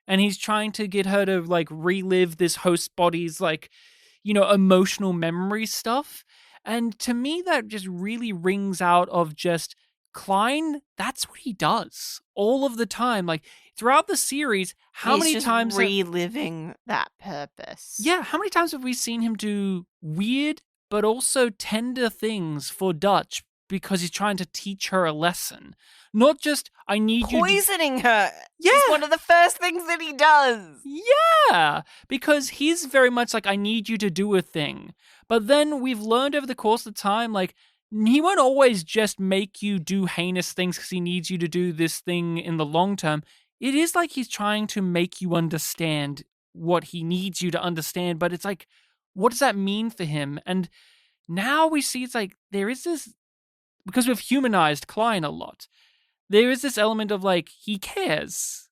and he's trying to get her to, like, relive this host body's, like, emotional memory stuff. And to me, that just really rings out of just Klein, that's what he does all of the time. Like, throughout the series, how many times reliving that purpose? Yeah, how many times have we seen him do weird but also tender things for Dutch because he's trying to teach her a lesson? Not just, I need you to... Poisoning her. Yeah. It's one of the first things that he does. Yeah, because he's very much like, I need you to do a thing. But then we've learned over the course of time, like, he won't always just make you do heinous things because he needs you to do this thing in the long term. It is like he's trying to make you understand what he needs you to understand, but it's like, what does that mean for him? And now we see it's like, there is this, because we've humanized Klein a lot, there is this element of like, he cares.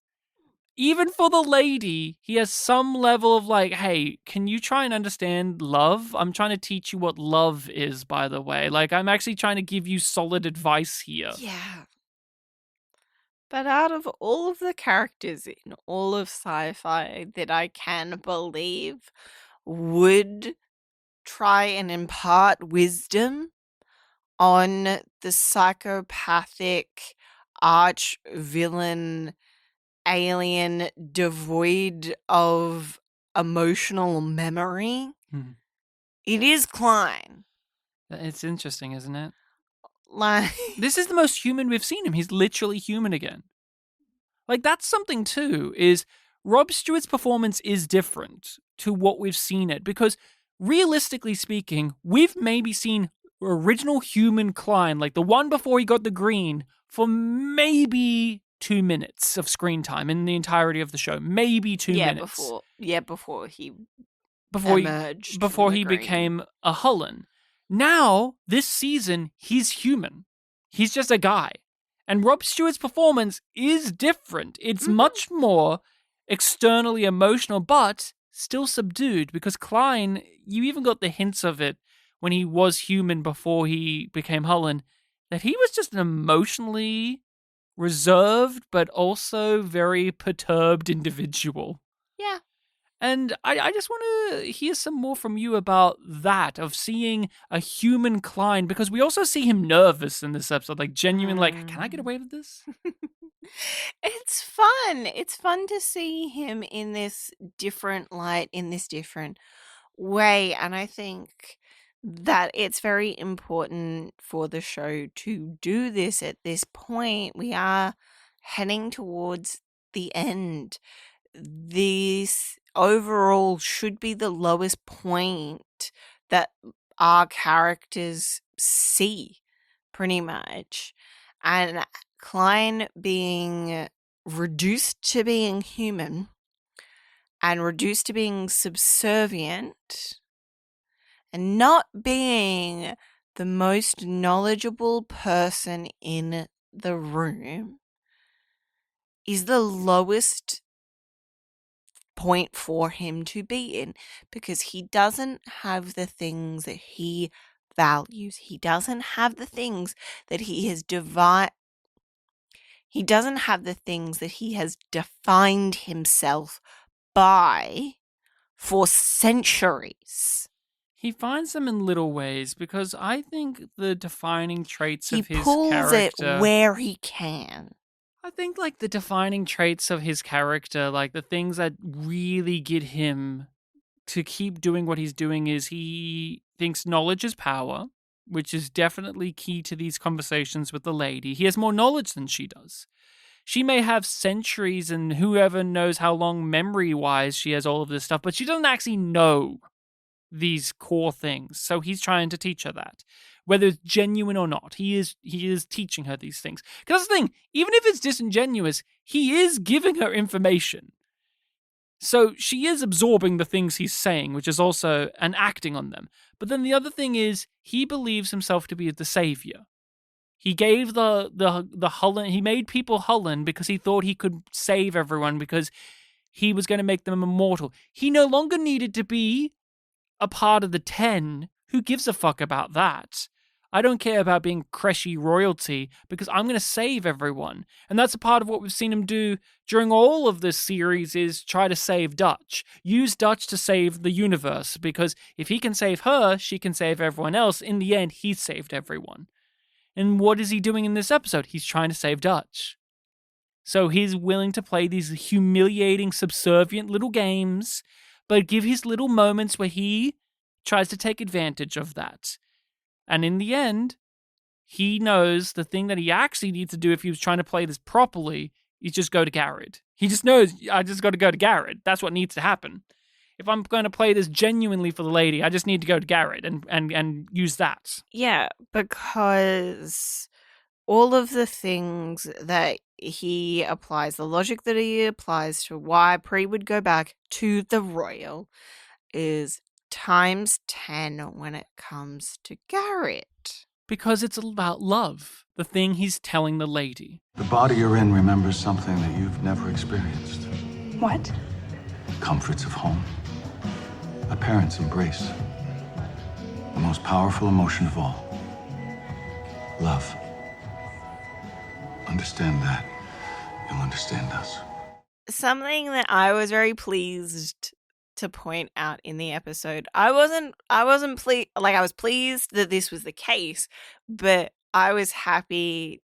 Even for the lady, he has some level of like, hey, can you try and understand love? I'm trying to teach you what love is, by the way. Like, I'm actually trying to give you solid advice here. Yeah. But out of all of the characters in all of Sci-Fi that I can believe would try and impart wisdom on the psychopathic arch villain alien devoid of emotional memory, it is Klein. It's interesting, isn't it? Like, this is the most human we've seen him. He's literally human again. Like, that's something too, is Rob Stewart's performance is different to what we've seen it, because realistically speaking, we've maybe seen original human Klein, like the one before he got the green, for maybe 2 minutes of screen time in the entirety of the show. Maybe 2 minutes. Before he emerged. Before he became a Hullen. Now, this season, he's human. He's just a guy. And Rob Stewart's performance is different. It's much more externally emotional, but still subdued, because Klein, you even got the hints of it when he was human before he became Hullen, that he was just an emotionally reserved, but also very perturbed individual. Yeah. And I just want to hear some more from you about that, of seeing a human Klein, because we also see him nervous in this episode, like genuine, like, can I get away with this? It's fun. It's fun to see him in this different light, in this different way. And I think that it's very important for the show to do this at this point. We are heading towards the end. This overall should be the lowest point that our characters see, pretty much. And Klein being reduced to being human and reduced to being subservient and not being the most knowledgeable person in the room is the lowest point for him to be in, because he doesn't have the things that he values. He doesn't have the things that he has He doesn't have the things that he has defined himself by for centuries. He finds them in little ways because I think the defining traits He of his pulls it character... where he can. I think, like, the defining traits of his character, like, the things that really get him to keep doing what he's doing is he thinks knowledge is power, which is definitely key to these conversations with the lady. He has more knowledge than she does. She may have centuries and whoever knows how long memory-wise she has all of this stuff, but she doesn't actually know these core things. So he's trying to teach her that. Whether it's genuine or not, he is teaching her these things. Because that's the thing, even if it's disingenuous, he is giving her information. So she is absorbing the things he's saying, which is also an acting on them. But then the other thing is, he believes himself to be the savior. He gave the Hullen, he made people Hullen because he thought he could save everyone because he was going to make them immortal. He no longer needed to be a part of the 10. Who gives a fuck about that? I don't care about being Kreshy royalty because I'm going to save everyone. And that's a part of what we've seen him do during all of this series is try to save Dutch. Use Dutch to save the universe because if he can save her, she can save everyone else. In the end, he's saved everyone. And what is he doing in this episode? He's trying to save Dutch. So he's willing to play these humiliating, subservient little games, but give his little moments where he tries to take advantage of that. And in the end, he knows the thing that he actually needs to do if he was trying to play this properly is just go to Garrett. He just knows, I just got to go to Garrett. That's what needs to happen. If I'm going to play this genuinely for the lady, I just need to go to Garrett and use that. Yeah, because all of the things that he applies, the logic that he applies to why Pre would go back to the Royal is times 10 when it comes to Garrett. Because it's about love, the thing he's telling the lady. The body you're in remembers something that you've never experienced. What? Comforts of home. A parent's embrace. The most powerful emotion of all. Love. Understand that. You'll understand us. Something that I was very pleased to point out in the episode. I wasn't pleased, like I was pleased that this was the case, but I was happy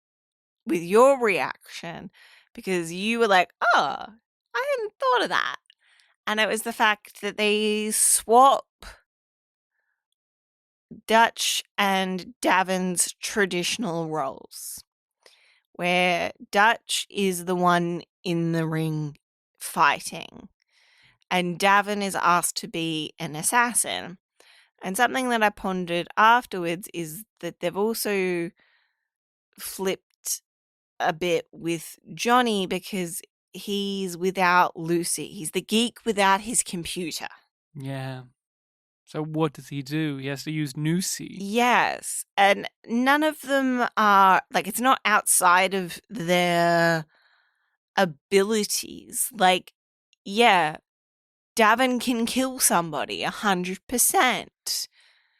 with your reaction because you were like, "Oh, I hadn't thought of that." And it was the fact that they swap Dutch and Davin's traditional roles, where Dutch is the one in the ring fighting, and Davin is asked to be an assassin. And something that I pondered afterwards is that they've also flipped a bit with Johnny because he's without Lucy. He's the geek without his computer. Yeah. So what does he do? He has to use Nusi. Yes. And none of them are, like, it's not outside of their abilities. Like, yeah, Davin can kill somebody 100%.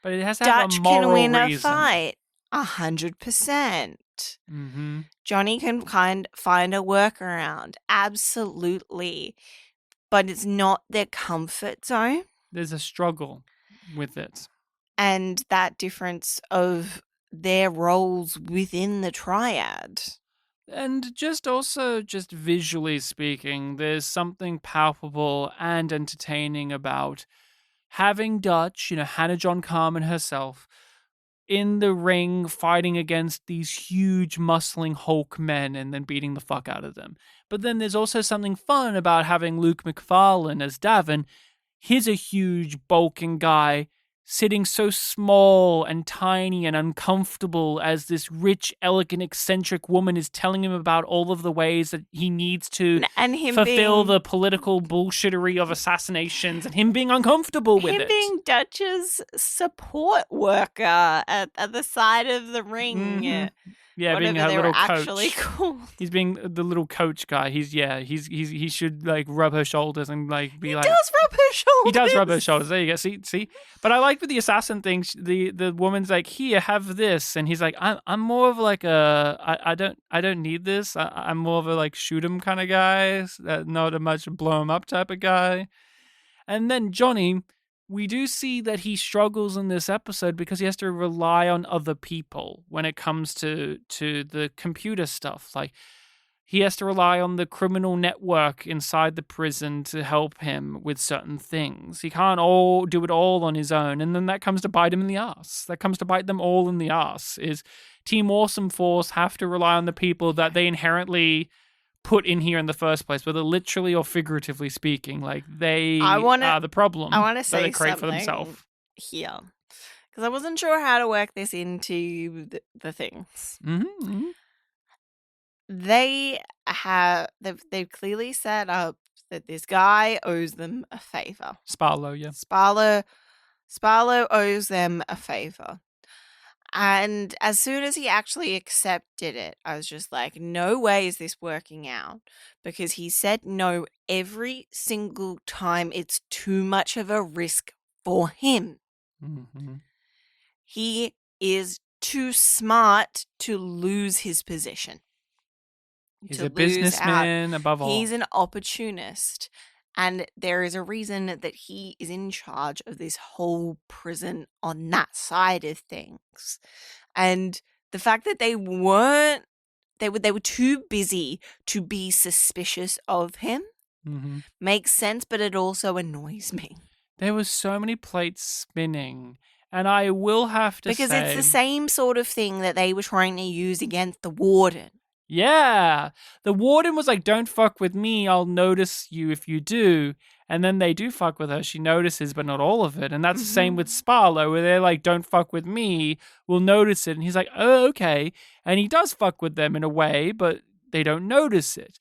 But it has to have Dutch a moral can win a reason. fight 100%. Mm-hmm. Johnny can find a workaround. Absolutely. But it's not their comfort zone. There's a struggle with it. And that difference of their roles within the triad. And just visually speaking, there's something palpable and entertaining about having Dutch, Hannah John-Kamen herself, in the ring fighting against these huge muscling Hulk men and then beating the fuck out of them. But then there's also something fun about having Luke McFarlane as Davin. He's a huge bulking guy sitting so small and tiny and uncomfortable as this rich, elegant, eccentric woman is telling him about all of the ways that he needs to and him fulfill being, the political bullshittery of assassinations and him being uncomfortable with it. Him being Dutch's support worker at the side of the ring. Mm-hmm. Yeah, Whatever being a they little were actually coach. called. He's being the little coach guy. He should like rub her shoulders and like be like. He does rub her shoulders. He does rub her shoulders. There you go. See. But I like with the assassin thing. The woman's like, here, have this, and he's like, I'm more of like I don't need this. I'm more of a like shoot 'em kind of guy, not a much blow 'em up type of guy. And then Johnny, we do see that he struggles in this episode because he has to rely on other people when it comes to the computer stuff. Like, he has to rely on the criminal network inside the prison to help him with certain things. He can't do it all on his own, and then that comes to bite him in the ass. That comes to bite them all in the ass, is Team Awesome Force have to rely on the people that they inherently put in here in the first place, whether literally or figuratively speaking. Like, they are the problem. I want to say that they create for something themselves. here, because I wasn't sure how to work this into the things. Mm-hmm. They've clearly set up that this guy owes them a favor. Sparlow, yeah. Sparlow owes them a favor. And as soon as he actually accepted it, I was just like, no way is this working out. Because he said no every single time. It's too much of a risk for him. Mm-hmm. He is too smart to lose his position. He's a businessman above all. He's an opportunist. And there is a reason that he is in charge of this whole prison on that side of things. And the fact that they were too busy to be suspicious of him makes sense, but it also annoys me. There were so many plates spinning. And I will have to say... Because it's the same sort of thing that they were trying to use against the warden. Yeah. The warden was like, don't fuck with me. I'll notice you if you do. And then they do fuck with her. She notices, but not all of it. And that's the same with Sparlow, where they're like, don't fuck with me. We'll notice it. And he's like, oh, okay. And he does fuck with them in a way, but they don't notice it.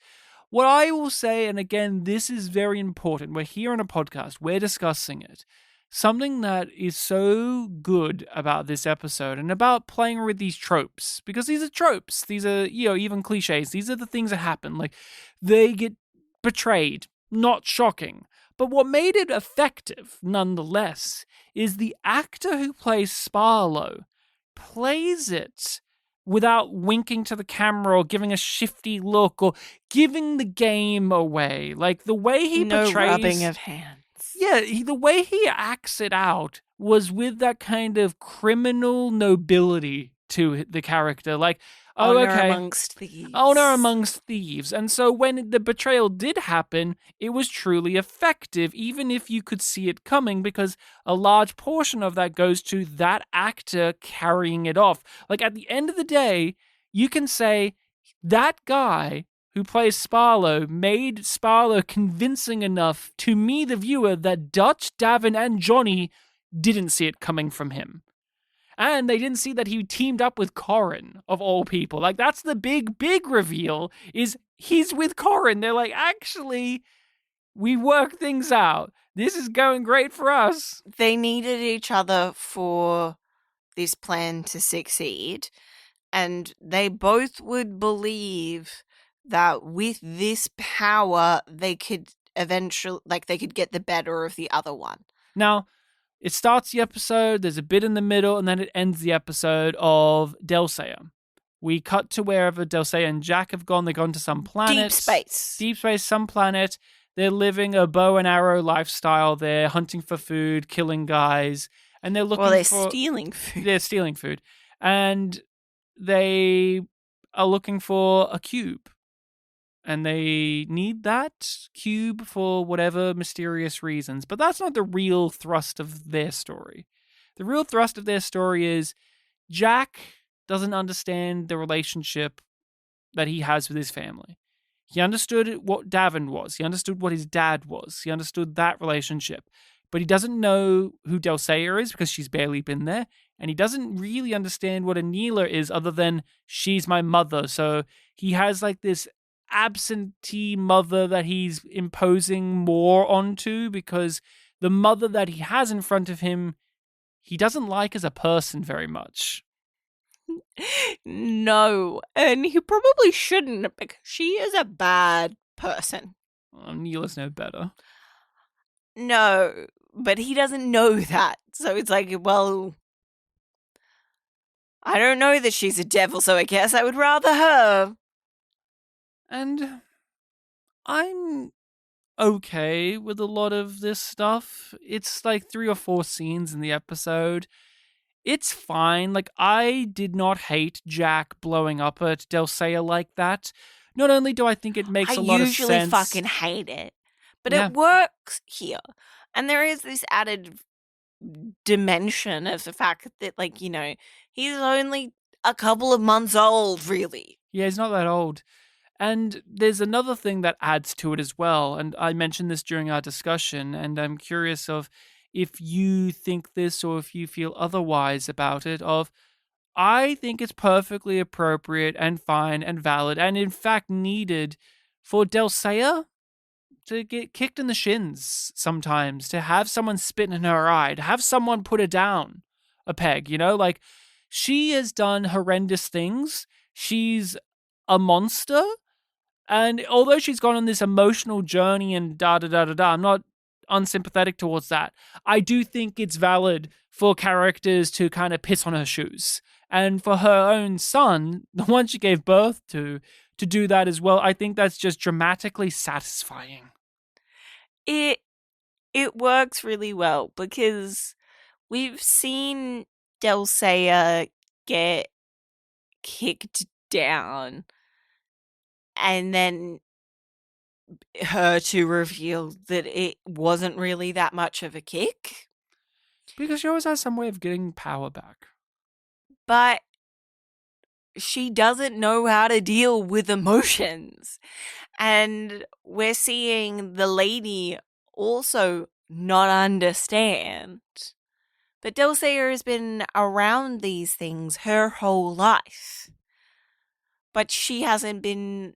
What I will say, and again, this is very important. We're here on a podcast. We're discussing it. Something that is so good about this episode and about playing with these tropes, because these are tropes. These are, even cliches. These are the things that happen. Like, they get betrayed. Not shocking. But what made it effective, nonetheless, is the actor who plays Sparlow plays it without winking to the camera or giving a shifty look or giving the game away. Like, the way he portrays... No rubbing of hands. Yeah, the way he acts it out was with that kind of criminal nobility to the character. Like, Honor amongst thieves. Honor amongst thieves. And so when the betrayal did happen, it was truly effective, even if you could see it coming, because a large portion of that goes to that actor carrying it off. Like, at the end of the day, you can say that guy who plays Sparlow made Sparlow convincing enough to me, the viewer, that Dutch, Davin, and Johnny didn't see it coming from him. And they didn't see that he teamed up with Corin, of all people. Like, that's the big, big reveal, is he's with Corin. They're like, actually, we work things out. This is going great for us. They needed each other for this plan to succeed. And they both would believe that with this power, they could eventually, they could get the better of the other one. Now, it starts the episode, there's a bit in the middle, and then it ends the episode of Delsea. We cut to wherever Delsea and Jack have gone. They've gone to some planet. Deep space, some planet. They're living a bow and arrow lifestyle. They're hunting for food, killing guys, and they're looking they're stealing food. They're stealing food. And they are looking for a cube. And they need that cube for whatever mysterious reasons. But that's not the real thrust of their story. The real thrust of their story is Jack doesn't understand the relationship that he has with his family. He understood what Davin was. He understood what his dad was. He understood that relationship. But he doesn't know who Delsea is because she's barely been there. And he doesn't really understand what Anila is other than she's my mother. So he has like this absentee mother that he's imposing more onto, because the mother that he has in front of him, he doesn't like as a person very much. No, and he probably shouldn't, because she is a bad person. Neela's no better. No, but he doesn't know that. So it's like, well, I don't know that she's a devil, so I guess I would rather her. And I'm okay with a lot of this stuff. It's like 3 or 4 scenes in the episode. It's fine. Like, I did not hate Jack blowing up at Dulcea like that. Not only do I think it makes a lot of sense. I usually fucking hate it, but Yeah. it works here. And there is this added dimension of the fact that, like, you know, he's only a couple of months old, really. Yeah, he's not that old. And there's another thing that adds to it as well. And I mentioned this during our discussion, and I'm curious of if you think this or if you feel otherwise about it. I think it's perfectly appropriate and fine and valid and in fact needed for Dulcea to get kicked in the shins sometimes, to have someone spit in her eye, to have someone put her down a peg, you know? Like, she has done horrendous things. She's a monster. And although she's gone on this emotional journey and da-da-da-da-da, I'm not unsympathetic towards that. I do think it's valid for characters to kind of piss on her shoes. And for her own son, the one she gave birth to do that as well, I think that's just dramatically satisfying. It works really well because we've seen Dulcea get kicked down and then her to reveal that it wasn't really that much of a kick. Because she always has some way of getting power back. But she doesn't know how to deal with emotions. And we're seeing the lady also not understand. But Dulcea has been around these things her whole life. But she hasn't been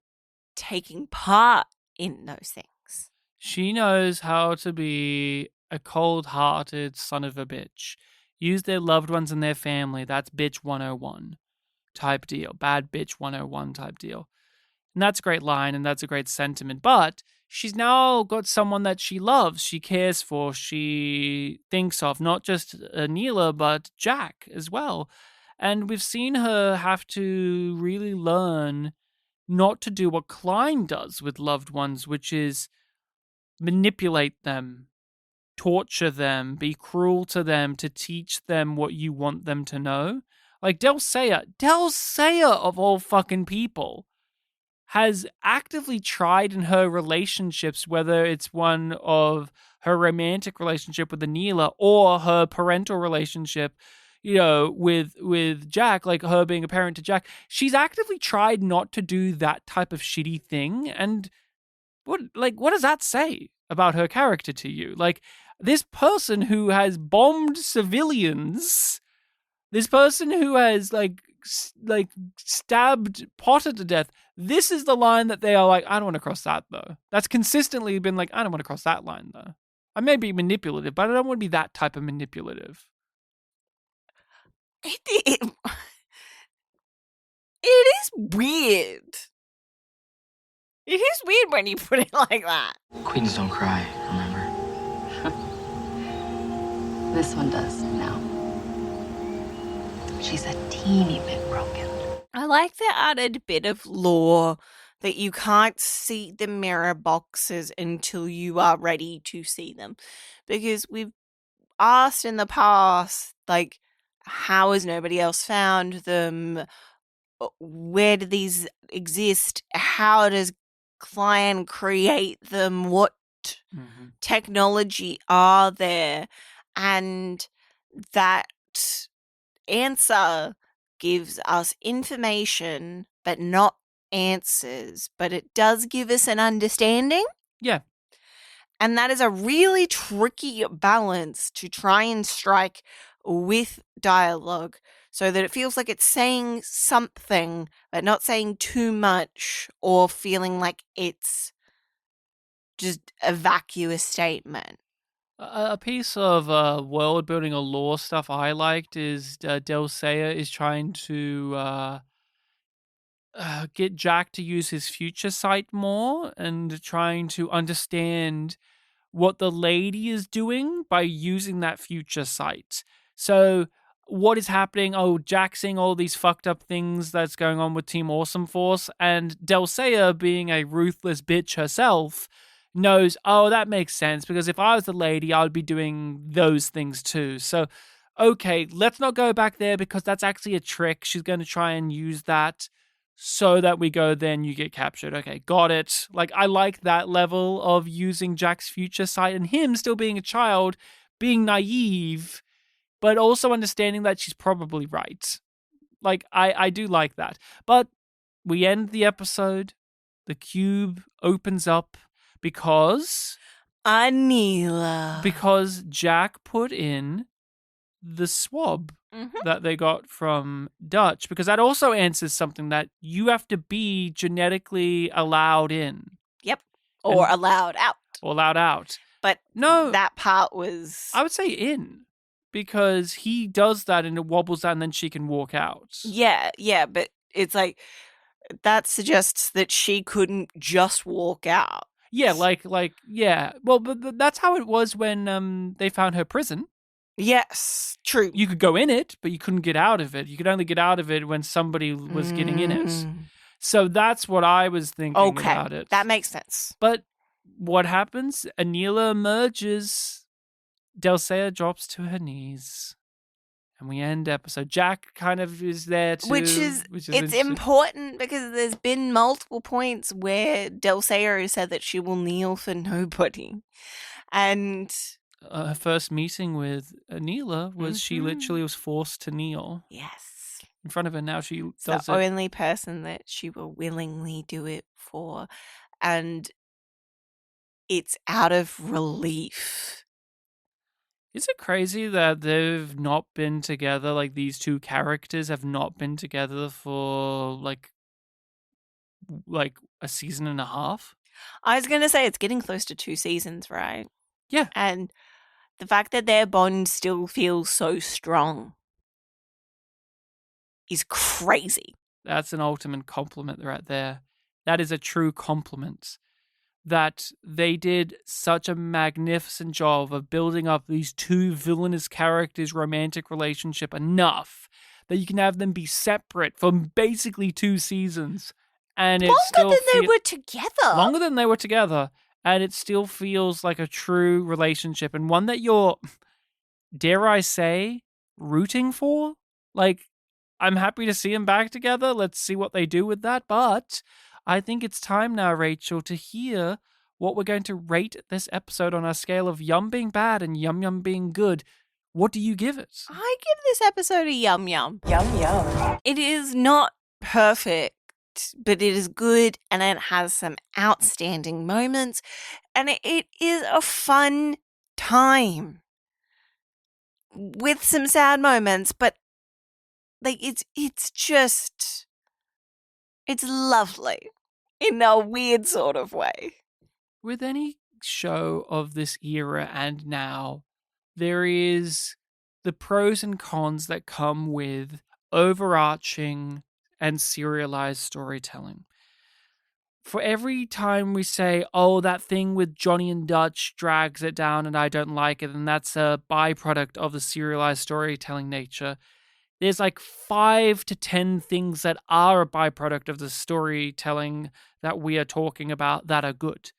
taking part in those things. She knows how to be a cold-hearted son of a bitch. Use their loved ones and their family. That's bitch 101 type deal. Bad bitch 101 type deal. And that's a great line and that's a great sentiment. But she's now got someone that she loves, she cares for, she thinks of, not just Neela, but Jack as well. And we've seen her have to really learn not to do what Klein does with loved ones, which is manipulate them, torture them, be cruel to them to teach them what you want them to know. Like Dulcea of all fucking people, has actively tried in her relationships, whether it's one of her romantic relationship with Neela or her parental relationship, you know, with Jack, like her being a parent to Jack. She's actively tried not to do that type of shitty thing. And what does that say about her character to you? Like, this person who has bombed civilians, this person who has like stabbed Potter to death, this is the line that they are like, I don't want to cross that though. That's consistently been like, I don't want to cross that line though. I may be manipulative, but I don't want to be that type of manipulative. It is weird. It is weird when you put it like that. Queens don't cry, remember? This one does now. She's a teeny bit broken. I like the added bit of lore that you can't see the mirror boxes until you are ready to see them. Because we've asked in the past, like, how has nobody else found them? Where do these exist? How does Klein create them? What technology are there? And that answer gives us information, but not answers. But it does give us an understanding. Yeah. And that is a really tricky balance to try and strike with dialogue so that it feels like it's saying something, but not saying too much or feeling like it's just a vacuous statement. A piece of world building or lore stuff I liked is Dulcea is trying to get Jack to use his future sight more and trying to understand what the lady is doing by using that future sight. So what is happening? Oh, Jack seeing all these fucked up things that's going on with Team Awesome Force, and Dulcea being a ruthless bitch herself, knows, oh, that makes sense, because if I was the lady, I would be doing those things too. So, okay, let's not go back there because that's actually a trick. She's going to try and use that so that we go, then you get captured. Okay, got it. Like, I like that level of using Jack's future sight and him still being a child, being naive, but also understanding that she's probably right. Like, I do like that. But we end the episode. The cube opens up because Jack put in the swab that they got from Dutch, because that also answers something that you have to be genetically allowed in. Yep. Or allowed out. Or allowed out. But no, that part was... I would say in, because he does that and it wobbles out and then she can walk out. Yeah, but it's like, that suggests that she couldn't just walk out. Yeah, yeah. Well, but that's how it was when they found her prison. Yes, true. You could go in it, but you couldn't get out of it. You could only get out of it when somebody was getting in it. So that's what I was thinking about it. That makes sense. But what happens? Anila emerges. Dulcea drops to her knees. And we end episode. Jack kind of is there too. Which is it's important because there's been multiple points where Dulcea has said that she will kneel for nobody. And... her first meeting with Anila was she literally was forced to kneel. Yes. In front of her. Now she it's does the it. only person that she will willingly do it for. And it's out of relief. Is it crazy that they've not been together, like these two characters have not been together for like a season and a half? I was going to say it's getting close to 2 seasons, right? Yeah. And the fact that their bond still feels so strong is crazy. That's an ultimate compliment right there. That is a true compliment. That they did such a magnificent job of building up these two villainous characters' romantic relationship enough that you can have them be separate for basically 2 seasons. And it longer than they were together. Longer than they were together. And it still feels like a true relationship and one that you're, dare I say, rooting for. Like, I'm happy to see them back together. Let's see what they do with that. But I think it's time now, Rachel, to hear what we're going to rate this episode on our scale of Yum being bad and Yum Yum being good. What do you give it? I give this episode a yum yum. Yum yum. It is not perfect, but it is good and it has some outstanding moments and it is a fun time with some sad moments, but like it's just, it's lovely in a weird sort of way. With any show of this era and now, there is the pros and cons that come with overarching and serialized storytelling. For every time we say, oh, that thing with Johnny and Dutch drags it down and I don't like it, and that's a byproduct of the serialized storytelling nature, there's like 5 to 10 things that are a byproduct of the storytelling that we are talking about that are good,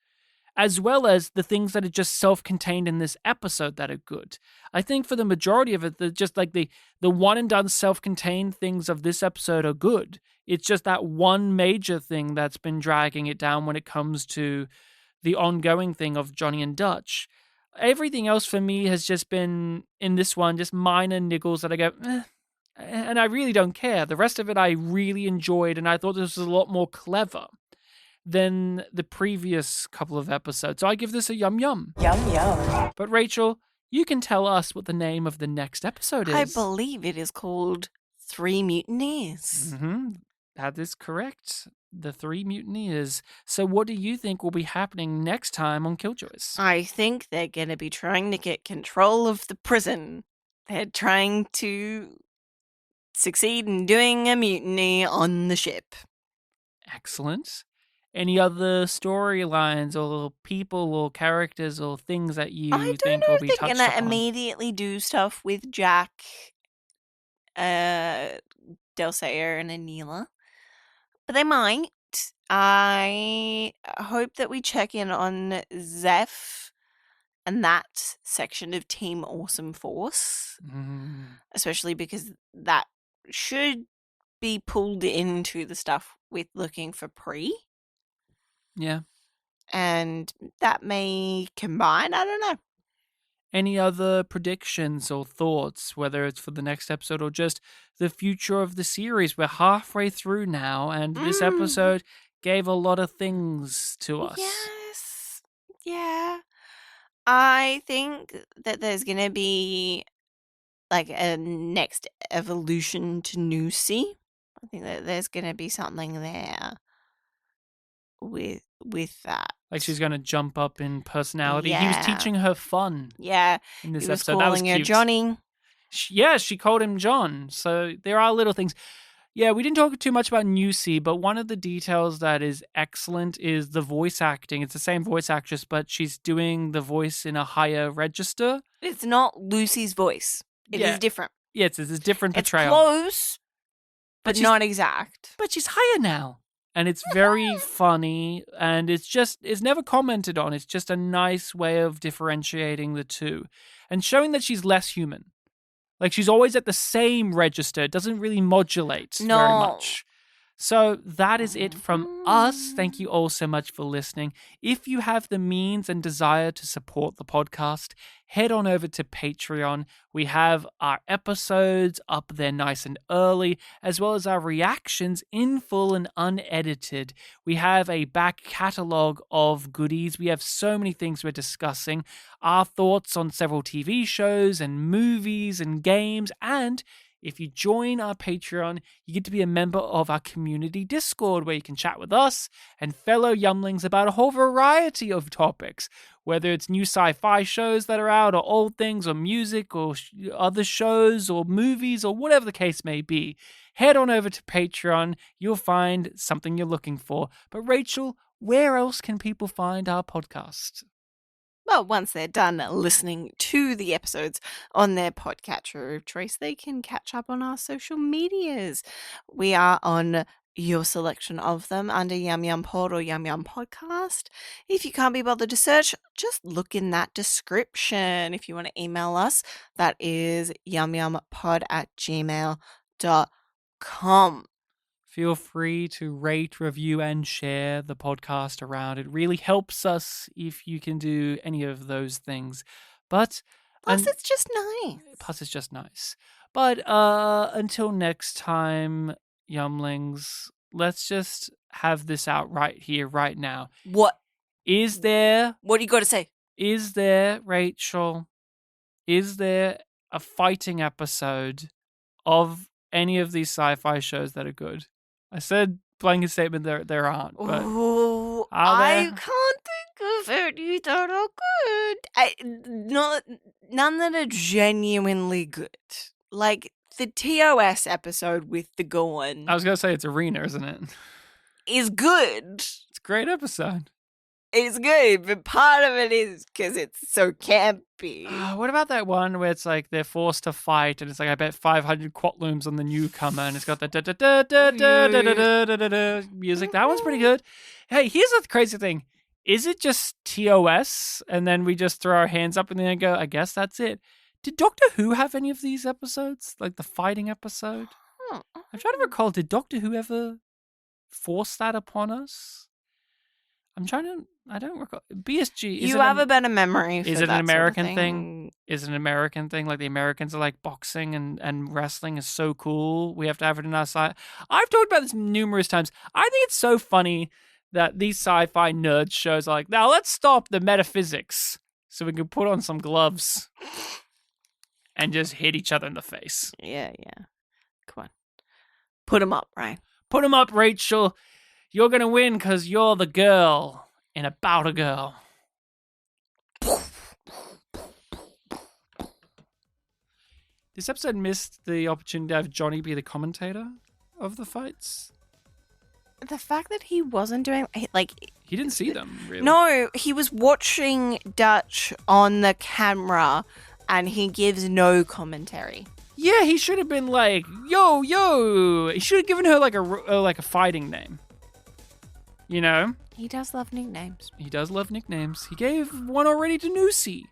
as well as the things that are just self-contained in this episode that are good. I think for the majority of it, just like the one and done self-contained things of this episode are good. It's just that one major thing that's been dragging it down when it comes to the ongoing thing of Johnny and Dutch. Everything else for me has just been, in this one, just minor niggles that I go, and I really don't care. The rest of it I really enjoyed, and I thought this was a lot more clever than the previous couple of episodes. So I give this a yum yum. Yum yum. But Rachel, you can tell us what the name of the next episode is. I believe it is called 3 Mutineers. Mm-hmm. That is correct. The 3 Mutineers. So what do you think will be happening next time on Killjoys? I think they're going to be trying to get control of the prison. They're trying to succeed in doing a mutiny on the ship. Excellent. Any other storylines or people or characters or things that you think will be touched upon? I don't know if they're going to immediately do stuff with Jack, Dulcea, and Anila. But they might. I hope that we check in on Zeph and that section of Team Awesome Force, especially because that should be pulled into the stuff with looking for Pre. Yeah. And that may combine. I don't know. Any other predictions or thoughts, whether it's for the next episode or just the future of the series? We're halfway through now, and this episode gave a lot of things to us. Yes. Yeah. I think that there's going to be like a next evolution to Nusi. I think that there's going to be something there with that. Like she's going to jump up in personality. He was Yeah. teaching her fun Yeah. in this He was episode. That was calling her cute. Johnny. She called him John. So there are little things. Yeah, we didn't talk too much about Nusi, but one of the details that is excellent is the voice acting. It's the same voice actress, but she's doing the voice in a higher register. It's not Lucy's voice. It is different. Yeah, it's a different It's portrayal. close, but she's- not exact. But she's higher now. And it's very funny, and it's never commented on. It's just a nice way of differentiating the two and showing that she's less human. Like, she's always at the same register. It doesn't really modulate very much. So that is it from us. Thank you all so much for listening. If you have the means and desire to support the podcast, head on over to Patreon. We have our episodes up there nice and early, as well as our reactions in full and unedited. We have a back catalogue of goodies. We have so many things we're discussing. Our thoughts on several TV shows and movies and games, and if you join our Patreon, you get to be a member of our community Discord where you can chat with us and fellow Yumlings about a whole variety of topics, whether it's new sci-fi shows that are out or old things or music or other shows or movies or whatever the case may be. Head on over to Patreon. You'll find something you're looking for. But Rachel, where else can people find our podcast? Well, once they're done listening to the episodes on their podcatcher of choice, they can catch up on our social medias. We are on your selection of them under yumyumpod or yumyumpodcast. If you can't be bothered to search, just look in that description. If you want to email us, that is yumyumpod@gmail.com. Feel free to rate, review, and share the podcast around. It really helps us if you can do any of those things. But Plus, it's just nice. Plus, it's just nice. But until next time, Yumlings, let's just have this out right here, right now. What? Is there, What do you got to say? Rachel, is there a fighting episode of any of these sci-fi shows that are good? I said blanket statement there aren't, but Ooh, are I there? can't think of any that are good. None that are genuinely good. Like the TOS episode with the Gorn I was gonna say it's Arena, isn't it? is good. It's a great episode. It's good, but part of it is because it's so campy. What about that one where it's like they're forced to fight and it's like I bet 500 quatlooms on the newcomer and it's got the music. That one's pretty good. Hey, here's the crazy thing. Is it just TOS and then we just throw our hands up in the air and go, I guess that's it? Did Doctor Who have any of these episodes? Like the fighting episode? I'm trying to recall, did Doctor Who ever force that upon us? I don't recall. BSG. You have a better memory for Is it that an American sort of thing? Is it an American thing? Like the Americans are like boxing and wrestling is so cool. We have to have it in our side. I've talked about this numerous times. I think it's so funny that these sci-fi nerd shows are like, now let's stop the metaphysics so we can put on some gloves and just hit each other in the face. Yeah. Come on. Put them up, right? Put them up, Rachel. You're going to win because you're the girl in About a Girl. This episode missed the opportunity to have Johnny be the commentator of the fights. The fact that he wasn't doing, like... He didn't see them, really. No, he was watching Dutch on the camera and he gives no commentary. Yeah, he should have been like, yo. He should have given her like a fighting name. You know, He does love nicknames. he does love nicknames. He gave one already to Noosey.